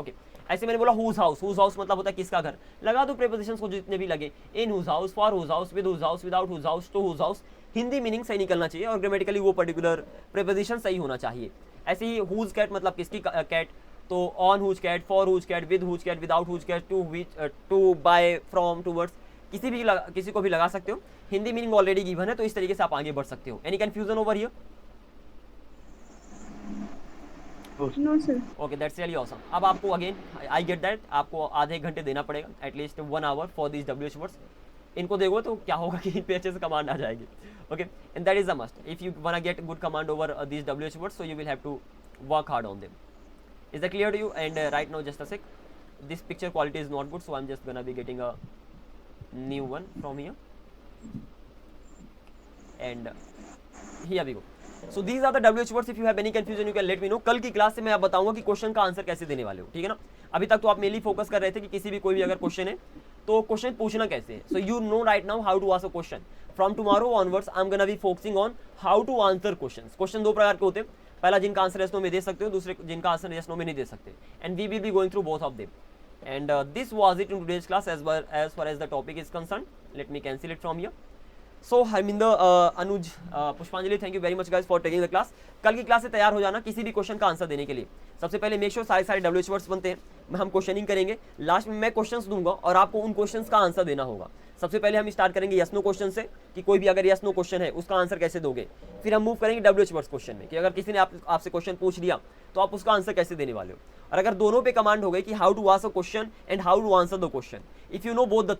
ओके ऐसे मैंने बोला हुज हाउस, हुज हाउस मतलब होता है किसका घर, लगा दो प्रीपोजिशंस को जितने भी लगे, in whose house, for whose house, with whose house, without whose house, to whose house. Hindi meaning सही निकलना चाहिए और ग्रामेटिकली वो पर्टिकुलर प्रीपोजिशन सही होना चाहिए। ऐसे ही हुज कैट मतलब किसकी कैट, तो on whose cat, for whose cat, with whose cat, without whose cat, to which, to, by, from, towards, किसी को भी लगा सकते हो। हिंदी मीनिंग ऑलरेडी गिवन है तो इस तरीके से आप आगे बढ़ सकते हो। Any confusion over here? No sir. Okay that's really awesome. अब आपको अगेन आई गेट दैट, आपको आधे घंटे देना पड़ेगा, at least 1 hour for this WH words. इनको देखो तो क्या होगा कि इन पे अच्छे से कमांड आ जाएगी। Okay and that is the must, if you want get good command over this WH words, so you will have to work hard on them. Is that clear to you? And right now just a sec, this picture quality is not good, so I'm just gonna be getting a new one from here and here we go. So these are the WH words. If you have any confusion you can let me know. कल की class से मैं आप बताऊंगा कि question का answer कैसे देने वाले हो, ठीक है ना। अभी तक तो आप मेनली फोकस कर रहे थे कि किसी भी कोई भी अगर क्वेश्चन है तो क्वेश्चन पूछना कैसे है। So you know right now how to ask a question. From tomorrow onwards I am gonna be focusing on how to answer questions. Question दो प्रकार के होते हैं, पहला जिनका आंसर यस नो में दे सकते हो, दूसरे जिनका आंसर यस नो में नहीं दे सकते, and we will be going through both of them. And this was it in today's class as far as the topic is concerned. Let me cancel it from here. So Harminder, Anuj, Pushpanjali, thank you very much guys for taking the class. कल की class से तैयार हो जाना किसी भी question का answer देने के लिए। सबसे पहले मेक श्योर सारे WH वर्ड्स बनते हैं, हम क्वेश्चनिंग करेंगे, लास्ट में मैं क्वेश्चंस दूंगा और आपको उन क्वेश्चंस का आंसर देना होगा। सबसे पहले हम स्टार्ट करेंगे यस नो क्वेश्चन से कि कोई भी अगर यस नो क्वेश्चन है उसका आंसर कैसे दोगे। फिर हम मूव करेंगे WH वर्ड्स क्वेश्चन में कि अगर किसी ने आपसे क्वेश्चन पूछ लिया तो आप उसका आंसर कैसे देने वाले हो। और अगर दोनों पे कमांड हो गई कि how to ask a question and how to answer the question, if you know both the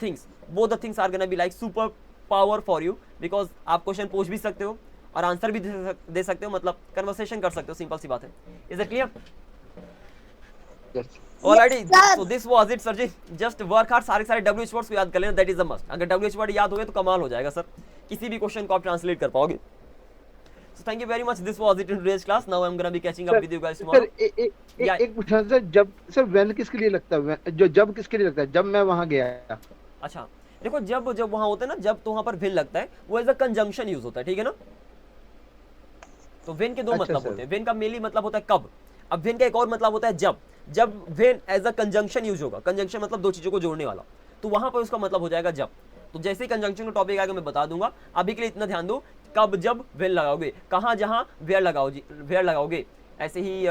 things are gonna be like super power for you, because आप क्वेश्चन पूछ भी सकते हो और आंसर भी दे सकते हो, मतलब कन्वर्सेशन कर सकते हो, सिंपल सी बात है। Is it clear? Already so this was it sir ji, just work hard, सारे WH वर्ड्स को याद कर लेना, दैट इज द मस्ट। अगर WH वर्ड याद हो गए तो कमाल हो जाएगा सर, किसी भी क्वेश्चन को आप ट्रांसलेट कर पाओगे। So thank you very much. This was it in today's class. Now I'm gonna be catching up with you guys tomorrow. Sir एक पूछना सर, जब सर व्हेन किसके लिए लगता है, जो जब किसके लिए लगता है, जब मैं वहां गया। अच्छा देखो, जब वहां होता है ना, जब तो वहां पर व्हेन लगता है, वो एज अ कंजंक्शन यूज होता है, ठीक है ना। तो व्हेन के दो मतलब होते हैं, व्हेन का मेनली मतलब होता है कब, अब व्हेन का एक और मतलब होता है जब when as a conjunction use होगा, कंजंक्शन मतलब दो चीजों को जोड़ने वाला, तो वहां पर उसका मतलब हो जाएगा जब। तो जैसे ही कंजंक्शन का टॉपिक आएगा मैं बता दूंगा, अभी के लिए इतना ध्यान दो, कब जब व्हेन लगाओगे, कहां जहां वेयर लगाओगे, ऐसे ही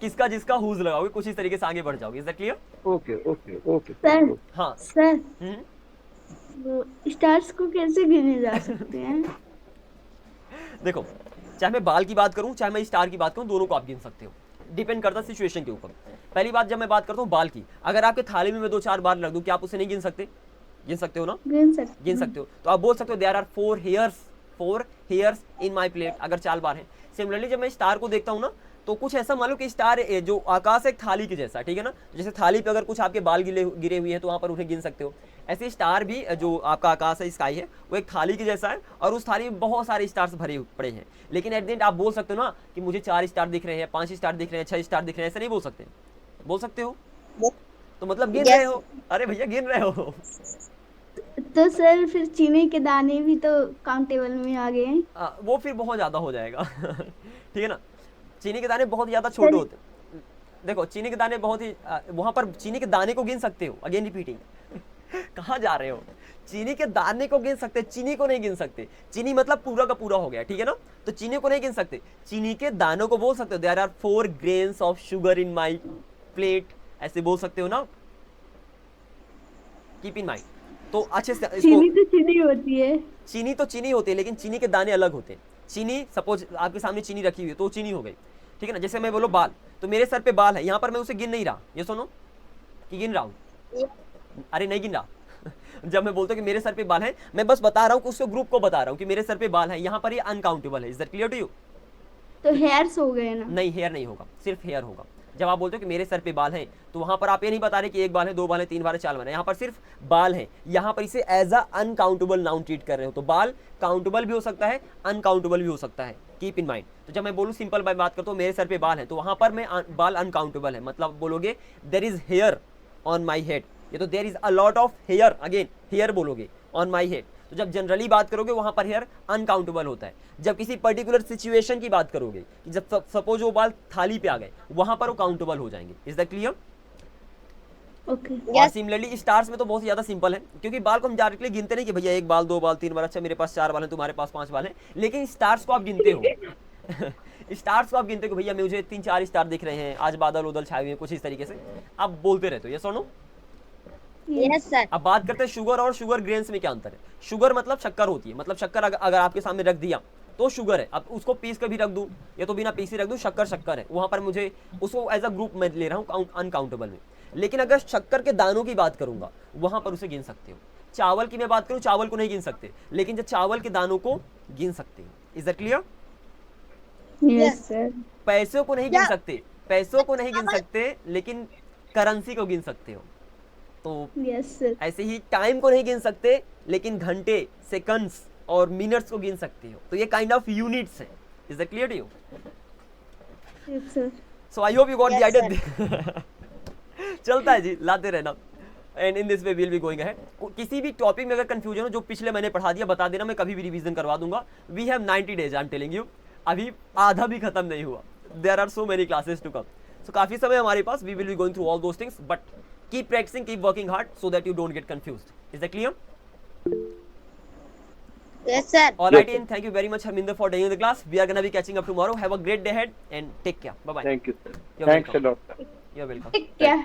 किसका जिसका हुज लगाओगे, कुछ इस तरीके से आगे बढ़ जाओगे। Is that clear? Okay okay okay sir हाँ सर वो स्टार्स को कैसे गिने जा सकते हैं? देखो, चाहे मैं बाल की बात करूं चाहे मैं स्टार की बात करूं, दोनों को आप गिन सकते हो, डिपेंड करता है सिचुएशन के ऊपर। पहली बात, जब मैं बात करता हूं बाल की, अगर आपके थाली में मैं 2-4 बाल रख दूं, क्या आप उसे नहीं गिन सकते? गिन सकते हो ना? गिन सकते हो। तो आप बोल सकते हो there are 4 hairs in my plate, अगर 4 बार है। सिमिलरली जब मैं स्टार को देखता हूं ना, तो कुछ ऐसा मान लो कि स्टार जो आकाश एक थाली के जैसा, ठीक है ना, जैसे थाली पे अगर कुछ आपके बाल गिरे हुए हैं तो वहां पर उन्हें गिन सकते हो। ऐसे स्टार भी जो आपका आकाश है, स्काई है, वो एक थाली के जैसा है और उस थाली में बहुत सारे स्टार्स भरे पड़े हैं, लेकिन एट द एंड आप बोल सकते हो ना कि मुझे 4 स्टार दिख रहे हैं, 5 स्टार दिख रहे हैं, 6 स्टार दिख रहे हैं, ऐसा नहीं बोल सकते? बोल सकते हो, तो मतलब गिन रहे हो। अरे भैया गिन रहे हो। तो सर फिर चीनी के दाने भी तो काउंटेबल में आ गए हैं। वो फिर बहुत ज्यादा हो जाएगा ठीक है ना, चीनी के दाने बहुत ज्यादा छोटे होते हैं। देखो चीनी के दाने बहुत ही वहां पर चीनी के दाने को गिन सकते हो, अगेन रिपीटिंग कहाँ जा रहे हो, चीनी के दाने को गिन सकते, चीनी को नहीं गिन सकते। चीनी मतलब पूरा का पूरा हो गया, ठीक है ना, तो चीनी को नहीं गिन सकते, चीनी के दानों को बोल सकते हो, there are 4 grains of sugar in my plate, ऐसे बोल सकते हो ना, कीप इन माइंड। तो अच्छे से चीनी तो चीनी होती है, चीनी तो चीनी होती है, लेकिन चीनी के दाने अलग होते हैं। चीनी सपोज आपके सामने चीनी रखी हुई है तो चीनी हो गई, ठीक है ना। जैसे मैं बोलो बाल, तो मेरे सर पे बाल है, यहाँ पर मैं उसे गिन नहीं रहा, ये सुनो कि गिन रहा हूँ, अरे नहीं गिन रहा जब मैं बोलता हूँ कि मेरे सर पे बाल हैं, मैं बस बता रहा हूँ कि उसको ग्रुप को बता रहा हूँ कि मेरे सर पे बाल हैं, यहाँ पर ये अनकाउंटेबल है। Is that clear to you? तो हेयर्स हो गए ना? नहीं, हेयर नहीं होगा, सिर्फ हेयर होगा। जब आप बोलते हो कि मेरे सर पे बाल हैं, तो वहां पर आप ये नहीं बता रहे कि एक बाल है, दो बाल है, तीन बाल है, चार बाल है, यहाँ पर सिर्फ बाल है। यहाँ पर इसे as a uncountable noun treat कर रहे हो। तो बाल काउंटेबल भी हो सकता है, अनकाउंटेबल भी हो सकता है, कीप इन माइंड। तो जब मैं बोलूँ सिंपल बात करता हूँ मेरे सर पे बाल है, तो वहां पर मैं बाल अनकाउंटेबल है, मतलब बोलोगे there is hair on my head, ये तो there is a lot of hair, again hair बोलोगे ऑन माई हेड। तो जब जनरली बात करोगे वहां पर हेयर अनकाउंटेबल होता है। जब किसी पर्टिकुलर सिचुएशन की बात करोगे कि जब सपोज वो बाल थाली पे आ गए, वहां पर वो काउंटेबल हो जाएंगे। Is that clear? ओके। और सिमिलरली स्टार्स में तो बहुत ज्यादा सिंपल है, क्योंकि बाल को हम डायरेक्टली गिनते नहीं कि भैया एक बाल, दो बाल, तीन बाल, अच्छा मेरे पास चार बाल है, तुम्हारे पास पांच बाल है, लेकिन स्टार्स को आप गिनते हो स्टार्स को आप गिनते हो कि भैया मुझे 3-4 स्टार दिख रहे हैं, आज बादल उदल छाए हुए हैं, कुछ इस तरीके से आप बोलते रहते हो। ये सुनो, Yes, sir. अब बात करते हैं शुगर और शुगर ग्रेन्स में क्या अंतर है। शुगर मतलब शक्कर होती है, मतलब शक्कर अगर आपके सामने रख दिया तो शुगर है। अब उसको पीस कर भी रख दूं या तो बिना पीसी रख दूं, शक्कर शक्कर है। वहां पर मुझे उसको एज अ ग्रुप में ले रहा हूँ अनकाउंटेबल में। लेकिन अगर शक्कर के दानों की बात करूंगा, वहां पर उसे गिन सकते हो। चावल की मैं बात करूं, चावल को नहीं गिन सकते, लेकिन जब चावल के दानों को गिन सकते हो। Is that clear? Yes sir. पैसों को नहीं गिन सकते, पैसों को नहीं गिन सकते, लेकिन करेंसी को गिन सकते हो। तो यस सर। ऐसे ही टाइम को नहीं गिन सकते, लेकिन घंटे, सेकंड्स और मिनट्स को गिन सकते हो। तो ये काइंड ऑफ यूनिट्स है। Is that clear to you? Yes sir. So I hope you got the Yes, idea. चलता है जी, लाते रहना। And in this way will be going ahead. किसी भी टॉपिक में अगर कंफ्यूजन हो, जो पिछले मैंने पढ़ा दिया बता देना, मैं कभी भी रिवीजन करवा दूंगा। We have 90 days, I am telling you. अभी आधा भी खत्म नहीं हुआ। There are so many classes to come. So काफी समय हमारे पास। We will be going through all those things, but keep practicing, keep working hard so that you don't get confused. Is that clear? Yes, sir. All right, and thank you very much, Harminder, for taking the class. We are gonna be catching up tomorrow. Have a great day ahead and take care. Bye bye. Thank you. You're Thanks a welcome. lot. You're welcome. क्या